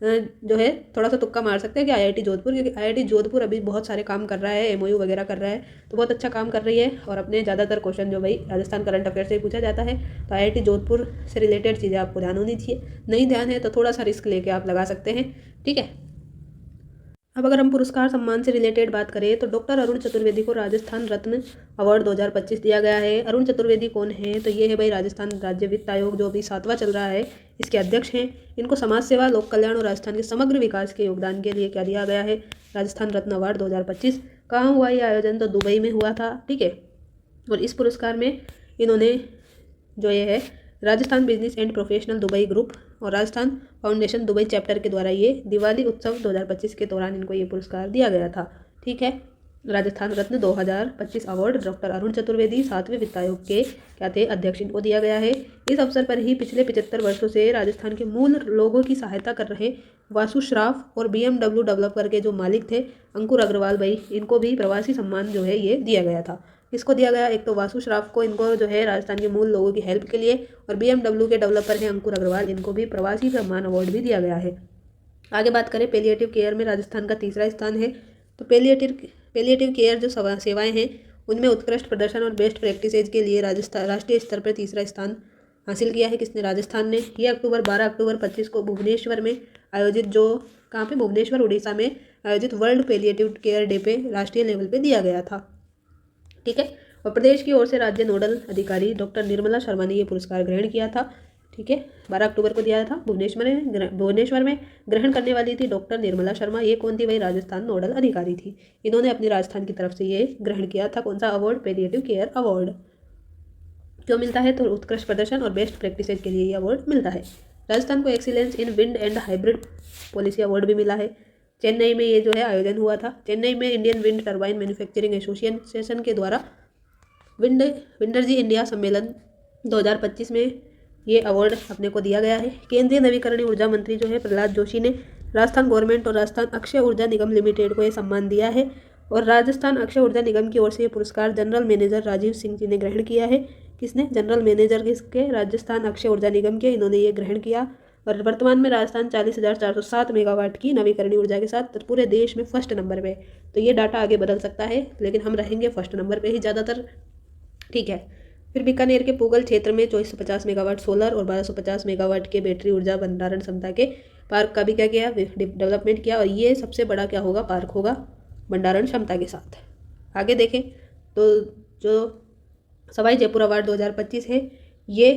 जो है थोड़ा सा तुक्का मार सकते हैं कि IIT जोधपुर, क्योंकि IIT जोधपुर अभी बहुत सारे काम कर रहा है, MOU वगैरह कर रहा है, तो बहुत अच्छा काम कर रही है। और अपने ज़्यादातर क्वेश्चन जो भाई राजस्थान करंट अफेयर से पूछा जाता है, तो IIT जोधपुर से रिलेटेड चीज़ें आपको ध्यान होनी चाहिए। नहीं ध्यान है तो थोड़ा सा रिस्क लेके आप लगा सकते हैं। ठीक है, अब अगर हम पुरस्कार सम्मान से रिलेटेड बात करें तो डॉक्टर अरुण चतुर्वेदी को राजस्थान रत्न अवार्ड 2025 दिया गया है। अरुण चतुर्वेदी कौन है, तो ये है भाई राजस्थान राज्य वित्त आयोग जो अभी 7वां चल रहा है, इसके अध्यक्ष हैं। इनको समाज सेवा, लोक कल्याण और राजस्थान के समग्र विकास के योगदान के लिए क्या दिया गया है, राजस्थान रत्न अवार्ड 2025। कहाँ हुआ ये आयोजन, तो दुबई में हुआ था। ठीक है, और इस पुरस्कार में इन्होंने जो ये है Rajasthan business and professional Dubai group और राजस्थान फाउंडेशन दुबई चैप्टर के द्वारा ये दिवाली उत्सव 2025 के दौरान इनको ये पुरस्कार दिया गया था। ठीक है, राजस्थान रत्न 2025 अवार्ड डॉक्टर अरुण चतुर्वेदी 7वें वित्त आयोग के क्या थे अध्यक्ष, इनको दिया गया है। इस अवसर पर ही पिछले 75 वर्षों से राजस्थान के मूल लोगों की सहायता कर रहे वासु श्राफ और BMW डेवलपर के जो मालिक थे अंकुर अग्रवाल भाई, इनको भी प्रवासी सम्मान जो है ये दिया गया था। किसको दिया गया? एक तो वासु श्राफ को, इनको जो है राजस्थान के मूल लोगों की हेल्प के लिए, और BMW के डेवलपर हैं अंकुर अग्रवाल, इनको भी प्रवासी सम्मान अवार्ड भी दिया गया है। आगे बात करें पेलिएटिव केयर में राजस्थान का तीसरा स्थान है। तो पेलिएटिव केयर जो सेवाएं हैं उनमें उत्कृष्ट प्रदर्शन और बेस्ट प्रैक्टिसेज के लिए राजस्थान राष्ट्रीय स्तर पर तीसरा स्थान हासिल किया है। किसने? राजस्थान ने। ये 12 अक्टूबर 25 को भुवनेश्वर में आयोजित, जो कहाँ पे? भुवनेश्वर उड़ीसा में आयोजित वर्ल्ड पेलिएटिव केयर डे पे राष्ट्रीय लेवल पे दिया गया था। ठीक है। और प्रदेश की ओर से राज्य नोडल अधिकारी डॉक्टर निर्मला शर्मा ने ये पुरस्कार ग्रहण किया था। ठीक है, 12 अक्टूबर को दिया था। भुवनेश्वर में ग्रहण करने वाली थी डॉक्टर निर्मला शर्मा। ये कौन थी? वही राजस्थान नोडल अधिकारी थी। इन्होंने अपनी राजस्थान की तरफ से ये ग्रहण किया था। कौन सा अवार्ड? Palliative care award. क्यों मिलता है? तो उत्कृष्ट प्रदर्शन और बेस्ट प्रैक्टिसेज के लिए ये अवार्ड मिलता है। राजस्थान को excellence in wind and hybrid policy award भी मिला है। चेन्नई में ये जो है आयोजन हुआ था। चेन्नई में Indian wind turbine manufacturing association के द्वारा विंडरजी इंडिया सम्मेलन 2025 में ये अवार्ड अपने को दिया गया है। केंद्रीय नवीकरणीय ऊर्जा मंत्री जो है प्रहलाद जोशी ने राजस्थान गवर्नमेंट और राजस्थान अक्षय ऊर्जा निगम लिमिटेड को ये सम्मान दिया है। और राजस्थान अक्षय ऊर्जा निगम की ओर से ये पुरस्कार जनरल मैनेजर राजीव सिंह जी ने ग्रहण किया है। किसने? जनरल मैनेजर किसके? राजस्थान अक्षय ऊर्जा निगम के, इन्होंने ये ग्रहण किया। और वर्तमान में राजस्थान 40,407 मेगावाट की नवीकरणीय ऊर्जा के साथ पूरे देश में फर्स्ट नंबर पे। तो ये डाटा आगे बदल सकता है, लेकिन हम रहेंगे फर्स्ट नंबर पे ही ज़्यादातर। ठीक है। फिर बीकानेर के पूगल क्षेत्र में 2450 मेगावाट सोलर और 1250 मेगावाट के बैटरी ऊर्जा भंडारण क्षमता के पार्क का भी क्या किया? डेवलपमेंट किया। और ये सबसे बड़ा क्या होगा? पार्क होगा भंडारण क्षमता के साथ। आगे देखें तो जो सवाई जयपुर अवार्ड 2025 है, ये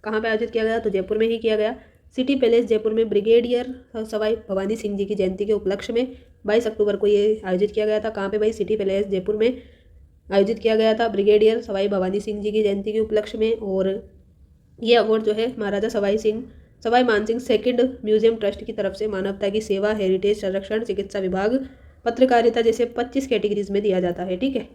कहाँ पे आयोजित किया गया? तो जयपुर में ही किया गया। सिटी पैलेस जयपुर में ब्रिगेडियर सवाई भवानी सिंह जी की जयंती के उपलक्ष्य में 22 अक्टूबर को ये आयोजित किया गया था। कहाँ पे भाई? सिटी पैलेस जयपुर में आयोजित किया गया था ब्रिगेडियर सवाई भवानी सिंह जी की जयंती के उपलक्ष्य में। और ये अवार्ड जो है Maharaja Sawai Mansingh second museum trust की तरफ से मानवता की सेवा, हेरिटेज संरक्षण, चिकित्सा विभाग, पत्रकारिता जैसे 25 कैटेगरीज में दिया जाता है। ठीक है,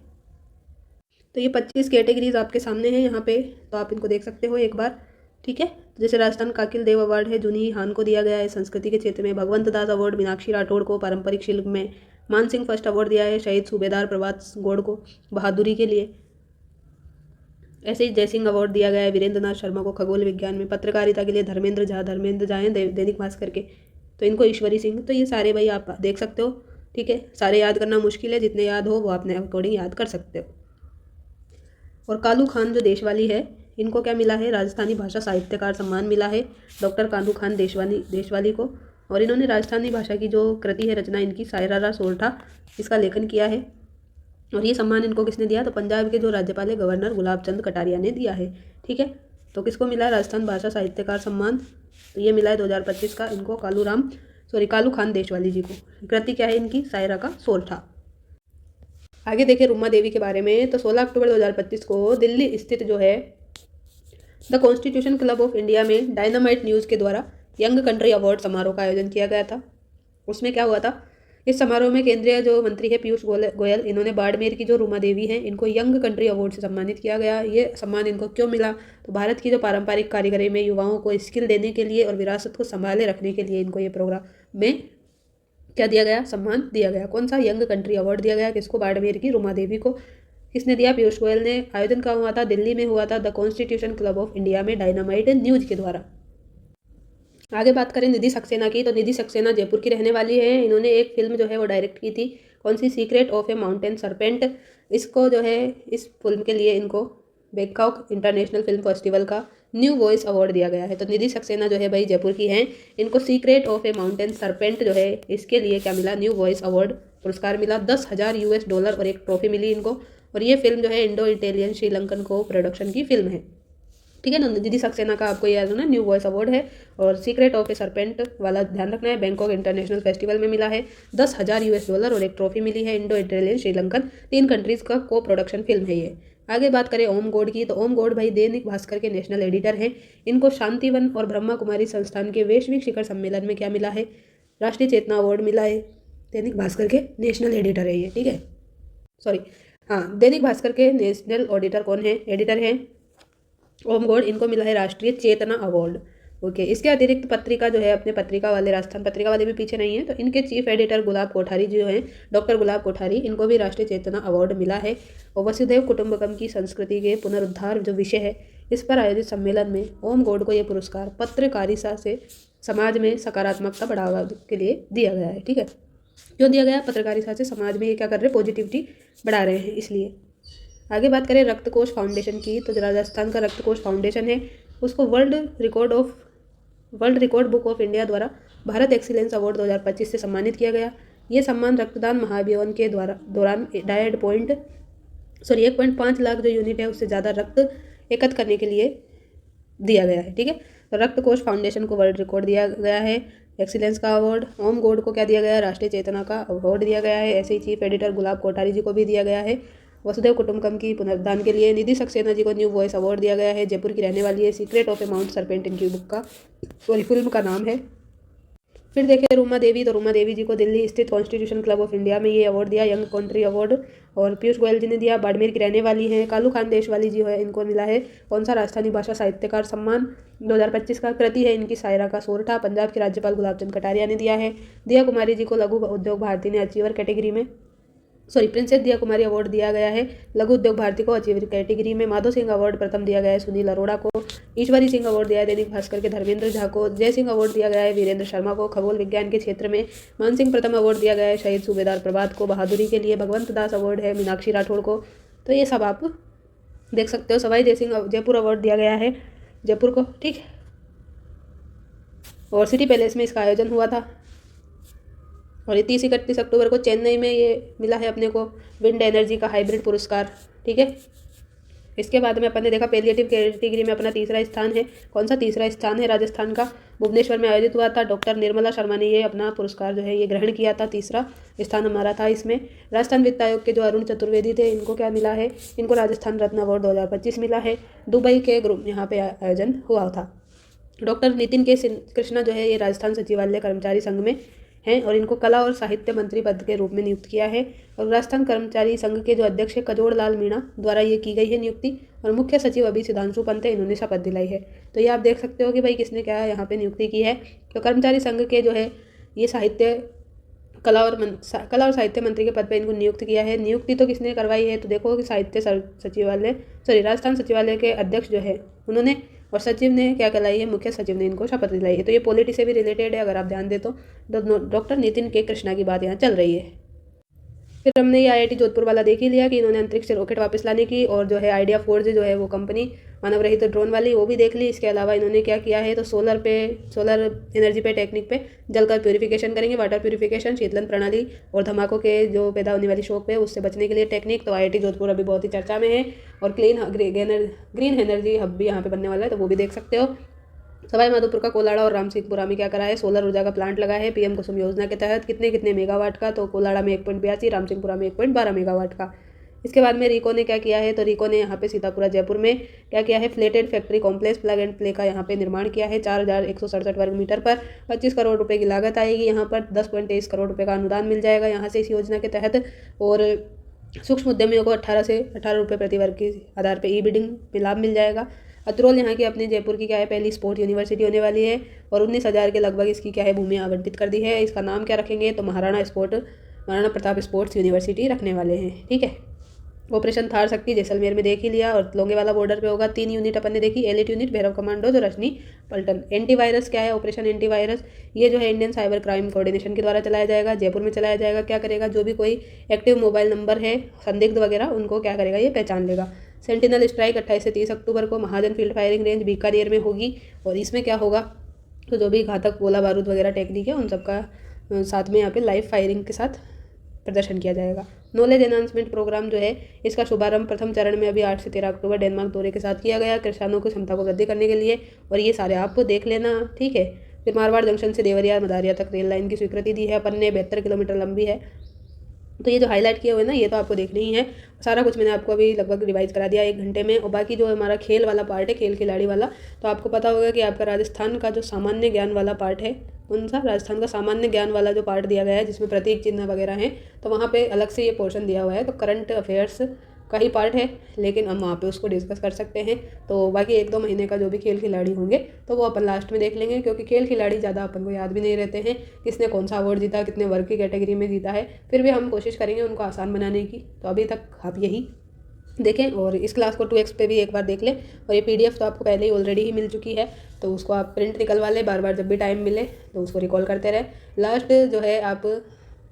तो ये 25 कैटेगरीज आपके सामने हैं यहाँ पे, तो आप इनको देख सकते हो एक बार। ठीक है, जैसे राजस्थान काकिल देव अवार्ड है, जुनी हान को दिया गया है संस्कृति के क्षेत्र में। भगवंत दास अवार्ड मीनाक्षी राठौड़ को पारंपरिक शिल्प में। मानसिंह फर्स्ट अवार्ड दिया है शहीद सूबेदार प्रभात गौड़ को बहादुरी के लिए। ऐसे ही जयसिंह अवार्ड दिया गया है वीरेंद्र नाथ शर्मा को खगोल विज्ञान में। पत्रकारिता के लिए धर्मेंद्र झा हैं दैनिक भास्कर के, तो इनको ईश्वरी सिंह। तो ये सारे भाई आप देख सकते हो। ठीक है, सारे याद करना मुश्किल है, जितने याद हो वो अपने अकॉर्डिंग याद कर सकते हो। और कालू खान जो देशवाली है, इनको क्या मिला है? राजस्थानी भाषा साहित्यकार सम्मान मिला है डॉक्टर कालू खान देशवाली को। और इन्होंने राजस्थानी भाषा की जो कृति है, रचना इनकी सायरारा सोरठा, इसका लेखन किया है। और ये सम्मान इनको किसने दिया? तो पंजाब के जो राज्यपाल है गवर्नर गुलाब चंद कटारिया ने दिया है। ठीक है, तो किसको मिला है राजस्थान भाषा साहित्यकार सम्मान? तो ये मिला है 2025 का इनको कालू खान देशवाली जी को। कृति क्या है इनकी? सायरा का सोरठा। आगे देखें रुमा देवी के बारे में, तो 16 अक्टूबर 2025 को दिल्ली स्थित जो है the constitution club of India में डायनामाइट न्यूज़ के द्वारा यंग कंट्री अवार्ड समारोह का आयोजन किया गया था। उसमें क्या हुआ था? इस समारोह में केंद्रीय जो मंत्री है पीयूष गोयल, इन्होंने बाड़मेर की जो रुमा देवी हैं इनको यंग कंट्री अवार्ड से सम्मानित किया गया। ये सम्मान इनको क्यों मिला? तो भारत की जो पारंपरिक कारीगरी में युवाओं को स्किल देने के लिए और विरासत को संभाले रखने के लिए इनको ये प्रोग्राम में क्या दिया गया? सम्मान दिया गया। कौन सा? यंग कंट्री अवार्ड दिया गया। किसको? बाड़मेर की रुमा देवी को। किसने दिया? पीयूष गोयल ने। आयोजन कहाँ हुआ था? दिल्ली में हुआ था the constitution club of India में डायनामाइट न्यूज़ के द्वारा। आगे बात करें निधि सक्सेना की, तो निधि सक्सेना जयपुर की रहने वाली है। इन्होंने एक फिल्म जो है वो डायरेक्ट की थी। कौन सी? Secret of a mountain serpent. इसको जो है इस फिल्म के लिए इनको बैंकॉक इंटरनेशनल फिल्म फेस्टिवल का न्यू वॉइस अवार्ड दिया गया है। तो निधि सक्सेना जो है भाई जयपुर की हैं, इनको secret of a mountain serpent जो है इसके लिए क्या मिला? न्यू वॉइस अवार्ड पुरस्कार मिला। $10,000 और एक ट्रॉफी मिली इनको। और ये फिल्म जो है इंडो इटालियन श्रीलंकन को प्रोडक्शन की फिल्म है। ठीक है ना, निधि सक्सेना का आपको याद होना न्यू वॉइस अवार्ड है। और सीक्रेट ऑफ ए सरपेंट वाला ध्यान रखना है, बैंकॉक इंटरनेशनल फेस्टिवल में मिला है। $10,000 और एक ट्रॉफी मिली है। इंडो इटालियन श्रीलंकन 3 कंट्रीज़ का को प्रोडक्शन फिल्म है ये। आगे बात करें ओम गौड़ की, तो ओम गौड़ भाई दैनिक भास्कर के नेशनल एडिटर हैं। इनको शांतिवन और ब्रह्मा कुमारी संस्थान के वैश्विक शिखर सम्मेलन में क्या मिला है? राष्ट्रीय चेतना अवार्ड मिला है। दैनिक भास्कर के नेशनल एडिटर है ये। ठीक है, सॉरी, हाँ, दैनिक भास्कर के नेशनल ऑडिटर कौन है, एडिटर हैं ओम गौड़, इनको मिला है राष्ट्रीय चेतना अवार्ड। ओके, इसके अतिरिक्त पत्रिका जो है अपने पत्रिका वाले, राजस्थान पत्रिका वाले भी पीछे नहीं है, तो इनके चीफ एडिटर गुलाब कोठारी जो हैं, डॉक्टर गुलाब कोठारी, इनको भी राष्ट्रीय चेतना अवार्ड मिला है। और वसुधैव कुटुंबकम की संस्कृति के पुनरुद्धार जो विषय है, इस पर आयोजित सम्मेलन में ओम गौड़ को ये पुरस्कार पत्रकारिता से समाज में सकारात्मकता बढ़ावा के लिए दिया गया है। ठीक है, क्यों दिया गया? पत्रकारिता से समाज में ये क्या कर रहे हैं, पॉजिटिविटी बढ़ा रहे हैं, इसलिए। आगे बात करें रक्तकोष फाउंडेशन की, तो जो राजस्थान का रक्तकोष फाउंडेशन है उसको world record book of India द्वारा भारत एक्सीलेंस अवार्ड 2025 से सम्मानित किया गया। ये सम्मान रक्तदान महाअभियान के दौरान 1.5 लाख जो यूनिट है उससे ज़्यादा रक्त एकत्र करने के लिए दिया गया है। ठीक है, तो रक्तकोष फाउंडेशन को वर्ल्ड रिकॉर्ड दिया गया है, एक्सीलेंस का अवार्ड। ओम गौड़ को क्या दिया गया है? राष्ट्रीय चेतना का अवार्ड दिया गया है। ऐसे ही चीफ एडिटर गुलाब कोठारी जी को भी दिया गया है। वसुधैव कुटुंबकम की पुनरुद्धार के लिए निधि सक्सेना जी को न्यू वॉइस अवार्ड दिया गया है। जयपुर की रहने वाली है, secret of A mount serpent इनकी बुक का फिल्म का नाम है। फिर देखें रूमा देवी, तो रूमा देवी जी को दिल्ली स्थित कॉन्स्टिट्यूशन क्लब ऑफ इंडिया में ये अवार्ड दिया, यंग कंट्री अवार्ड। और पीयूष गोयल जी ने दिया, बाड़मेर की रहने वाली हैं। कालू खान देशवाली जी है, इनको मिला है कौन सा? राजस्थानी भाषा साहित्यकार सम्मान 2025 का। कृति है इनकी सायरा का सोरठा। पंजाब के राज्यपाल गुलाब चंद कटारिया ने दिया है। दिया कुमारी जी को लघु उद्योग भारती ने अचीवर कैटेगरी में, प्रिंसेस दिया कुमारी अवार्ड दिया गया है लघु उद्योग भारती को अचीवर कैटेगरी में। माधो सिंह अवार्ड प्रथम दिया गया है सुनील अरोड़ा को। ईश्वरी सिंह अवार्ड दिया है दैनिक भास्कर के धर्मेंद्र झा को। जय सिंह अवार्ड दिया गया है वीरेंद्र शर्मा को खगोल विज्ञान के क्षेत्र में। मान सिंह प्रथम अवार्ड दिया गया है शहीद सूबेदार प्रभात को बहादुरी के लिए। भगवंत दास अवार्ड है मीनाक्षी राठौड़ को। तो ये सब आप देख सकते हो। सवाई जयसिंह जयपुर अवार्ड दिया गया है जयपुर को। ठीक है, और सिटी पैलेस में इसका आयोजन हुआ था। और ये 30-31 अक्टूबर को चेन्नई में ये मिला है अपने को विंड एनर्जी का हाइब्रिड पुरस्कार। ठीक है, इसके बाद में अपन ने देखा पैलिएटिव कैटेगरी में अपना तीसरा स्थान है। कौन सा तीसरा स्थान है? राजस्थान का भुवनेश्वर में आयोजित हुआ था। डॉक्टर निर्मला शर्मा ने ये अपना पुरस्कार जो है ये ग्रहण किया था, तीसरा स्थान हमारा था इसमें। राजस्थान वित्त आयोग के जो अरुण चतुर्वेदी थे, इनको क्या मिला है? इनको राजस्थान रत्न अवार्ड 2025 मिला है। दुबई के ग्रुप यहाँ पे आयोजन हुआ था। डॉक्टर नितिन के कृष्णा जो है ये राजस्थान सचिवालय कर्मचारी संघ में हैं और इनको कला और साहित्य मंत्री पद के रूप में नियुक्त किया है। और राजस्थान कर्मचारी संघ के जो अध्यक्ष है कजोड़ लाल मीणा द्वारा ये की गई है नियुक्ति। और मुख्य सचिव अभी सुधांशु पंत है, इन्होंने शपथ दिलाई है। तो ये आप देख सकते हो कि भाई किसने क्या यहाँ पे नियुक्ति की है। तो कर्मचारी संघ के जो है ये कला और साहित्य मंत्री के पद पर इनको नियुक्त किया है। नियुक्ति तो किसने करवाई है? तो देखो कि राजस्थान सचिवालय के अध्यक्ष जो है उन्होंने, और सचिव ने क्या कहलाई है? मुख्य सचिव ने इनको शपथ दिलाई है। तो ये पॉलिटी से भी रिलेटेड है, अगर आप ध्यान दे तो डॉक्टर नितिन के कृष्णा की बात यहाँ चल रही है। फिर हमने ये IIT जोधपुर वाला देख ही लिया कि इन्होंने अंतरिक्ष से रॉकेट वापस लाने की, और जो है आइडिया फोर्ज जो है वो कंपनी मानव रहित ड्रोन वाली, वो भी देख ली। इसके अलावा इन्होंने क्या किया है? तो सोलर एनर्जी पे टेक्निक पे जल का प्यूरिफिकेशन करेंगे, वाटर प्यूरिफिकेशन, शीतलन प्रणाली और धमाकों के जो पैदा होने वाली शौक पे उससे बचने के लिए टेक्निक। तो IIT जोधपुर अभी बहुत ही चर्चा में है। और ग्रीन एनर्जी हब भी यहाँ पे बनने वाला है, तो वो भी देख सकते हो। सवाई माधोपुर का कोलाड़ा और रामसिंहपुरा में क्या करा है? सोलर ऊर्जा का प्लांट लगा है PM कुसुम योजना के तहत। कितने मेगावाट का? तो कोलाड़ा में 1.82, रामसिंहपुरा में 1.12 मेगावाट का। इसके बाद में रीको ने क्या किया है? तो रीको ने यहाँ पे सीतापुरा जयपुर में क्या किया है? Flatted factory complex plug and play का यहाँ पे निर्माण किया है। 4167 वर्ग मीटर पर 25 करोड़ रुपए की लागत आएगी। यहाँ पर 10.23 करोड़ रुपए का अनुदान मिल जाएगा यहाँ से इस योजना के तहत। और सूक्ष्म उद्यमियों को 18 से 18 रुपये प्रति वर्ग के आधार पर ई-बिडिंग में लाभ मिल जाएगा। अतरोल यहाँ की अपने जयपुर की क्या है? पहली स्पोर्ट यूनिवर्सिटी होने वाली है और 19,000 के लगभग इसकी क्या है? भूमि आवंटित कर दी है। इसका नाम क्या रखेंगे? तो महाराणा प्रताप स्पोर्ट्स यूनिवर्सिटी रखने वाले हैं। ठीक है, ऑपरेशन थार शक्ति जैसलमेर में देख ही लिया और लोंगेवाला बॉर्डर पे होगा। 3 यूनिट अपन ने देखी, एलिट यूनिट, भैरव कमांडो, जो रजनी पलटन। एंटीवायरस क्या है? ऑपरेशन एंटीवायरस ये जो है इंडियन साइबर क्राइम कोऑर्डिनेशन के द्वारा चलाया जाएगा, जयपुर में चलाया जाएगा। क्या करेगा? जो भी कोई एक्टिव मोबाइल नंबर है संदिग्ध वगैरह, उनको क्या करेगा? ये पहचान लेगा। सेंटिनल स्ट्राइक 28 से 30 अक्टूबर को महाजन फील्ड फायरिंग रेंज बीकानेर में होगी। और इसमें क्या होगा? तो जो भी घातक गोला बारूद वगैरह टेक्निक है उन सबका साथ में यहाँ पे लाइव फायरिंग के साथ प्रदर्शन किया जाएगा। नॉलेज एनहांसमेंट प्रोग्राम जो है इसका शुभारंभ प्रथम चरण में अभी 8 से 13 अक्टूबर डेनमार्क दौरे के साथ किया गया, किसानों की क्षमता को वृद्धि करने के लिए। और ये सारे आप देख लेना। ठीक है, फिर मारवाड़ जंक्शन से देवरिया मदारिया तक रेल लाइन की स्वीकृति दी है अपन ने, 72 किलोमीटर लंबी है। तो ये जो हाईलाइट किए हुए ना, ये तो आपको देखना ही है। सारा कुछ मैंने आपको अभी लगभग रिवाइज करा दिया 1 घंटे में। और बाकी जो हमारा खेल वाला पार्ट है, खेल खिलाड़ी वाला, तो आपको पता होगा कि आपका राजस्थान का जो सामान्य ज्ञान वाला पार्ट है कौन सा, राजस्थान का सामान्य ज्ञान वाला जो पार्ट दिया गया है जिसमें प्रतीक चिन्ह वगैरह हैं, तो वहाँ पे अलग से ये पोर्शन दिया हुआ है। तो करंट अफेयर्स का ही पार्ट है, लेकिन हम वहाँ पे उसको डिस्कस कर सकते हैं। तो बाकी 1-2 महीने का जो भी खेल खिलाड़ी होंगे तो वो अपन लास्ट में देख लेंगे, क्योंकि खेल खिलाड़ी ज़्यादा अपन को याद भी नहीं रहते हैं, किसने कौन सा अवार्ड जीता, कितने वर्ग की कैटेगरी में जीता है। फिर भी हम कोशिश करेंगे उनको आसान बनाने की। तो अभी तक आप यही देखें और इस क्लास को 2x पे भी एक बार देख लें। और ये PDF तो आपको पहले ही ऑलरेडी ही मिल चुकी है, तो उसको आप प्रिंट निकलवा लें, बार बार जब भी टाइम मिले तो उसको रिकॉल करते रहें। लास्ट जो है आप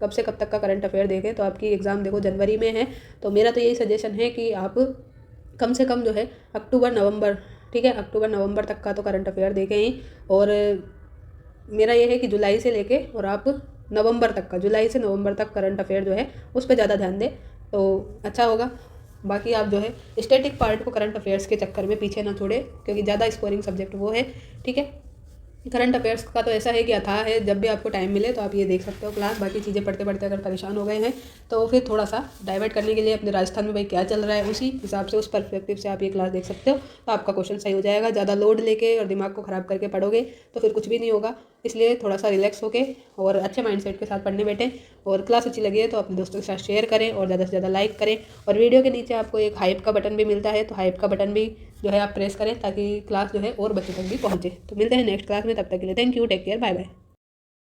कब से कब तक का करंट अफेयर देखें, तो आपकी एग्ज़ाम देखो जनवरी में है, तो मेरा तो यही सजेशन है कि आप कम से कम जो है अक्टूबर नवंबर, ठीक है, अक्टूबर नवंबर तक का तो करंट अफेयर देखें ही। और मेरा ये है कि जुलाई से लेके और आप नवंबर तक का, जुलाई से नवंबर तक करंट अफेयर जो है उस पर ज़्यादा ध्यान दें तो अच्छा होगा। बाकी आप जो है स्टैटिक पार्ट को करंट अफेयर्स के चक्कर में पीछे ना छोड़े, क्योंकि ज़्यादा स्कोरिंग सब्जेक्ट वो है, ठीक है। करंट अफेयर्स का तो ऐसा है कि अथाह है, जब भी आपको टाइम मिले तो आप ये देख सकते हो क्लास। बाकी चीज़ें पढ़ते पढ़ते अगर परेशान हो गए हैं तो फिर थोड़ा सा डाइवर्ट करने के लिए अपने राजस्थान में भाई क्या चल रहा है उसी हिसाब से, उस पर्सपेक्टिव से आप ये क्लास देख सकते हो, तो आपका क्वेश्चन सही हो जाएगा। ज़्यादा लोड लेके और दिमाग को ख़राब करके पढ़ोगे तो फिर कुछ भी नहीं होगा। इसलिए थोड़ा सा रिलैक्स होके और अच्छे माइंडसेट के साथ पढ़ने बैठें। और क्लास अच्छी लगी है तो अपने दोस्तों के साथ शेयर करें और ज़्यादा से ज़्यादा लाइक करें। और वीडियो के नीचे आपको एक हाइप का बटन भी मिलता है, तो हाइप का बटन भी जो है आप प्रेस करें ताकि क्लास जो है और बच्चों तक भी पहुँचे। तो मिलते हैं नेक्स्ट क्लास में, तब तक के लिए thank you, take care, bye bye.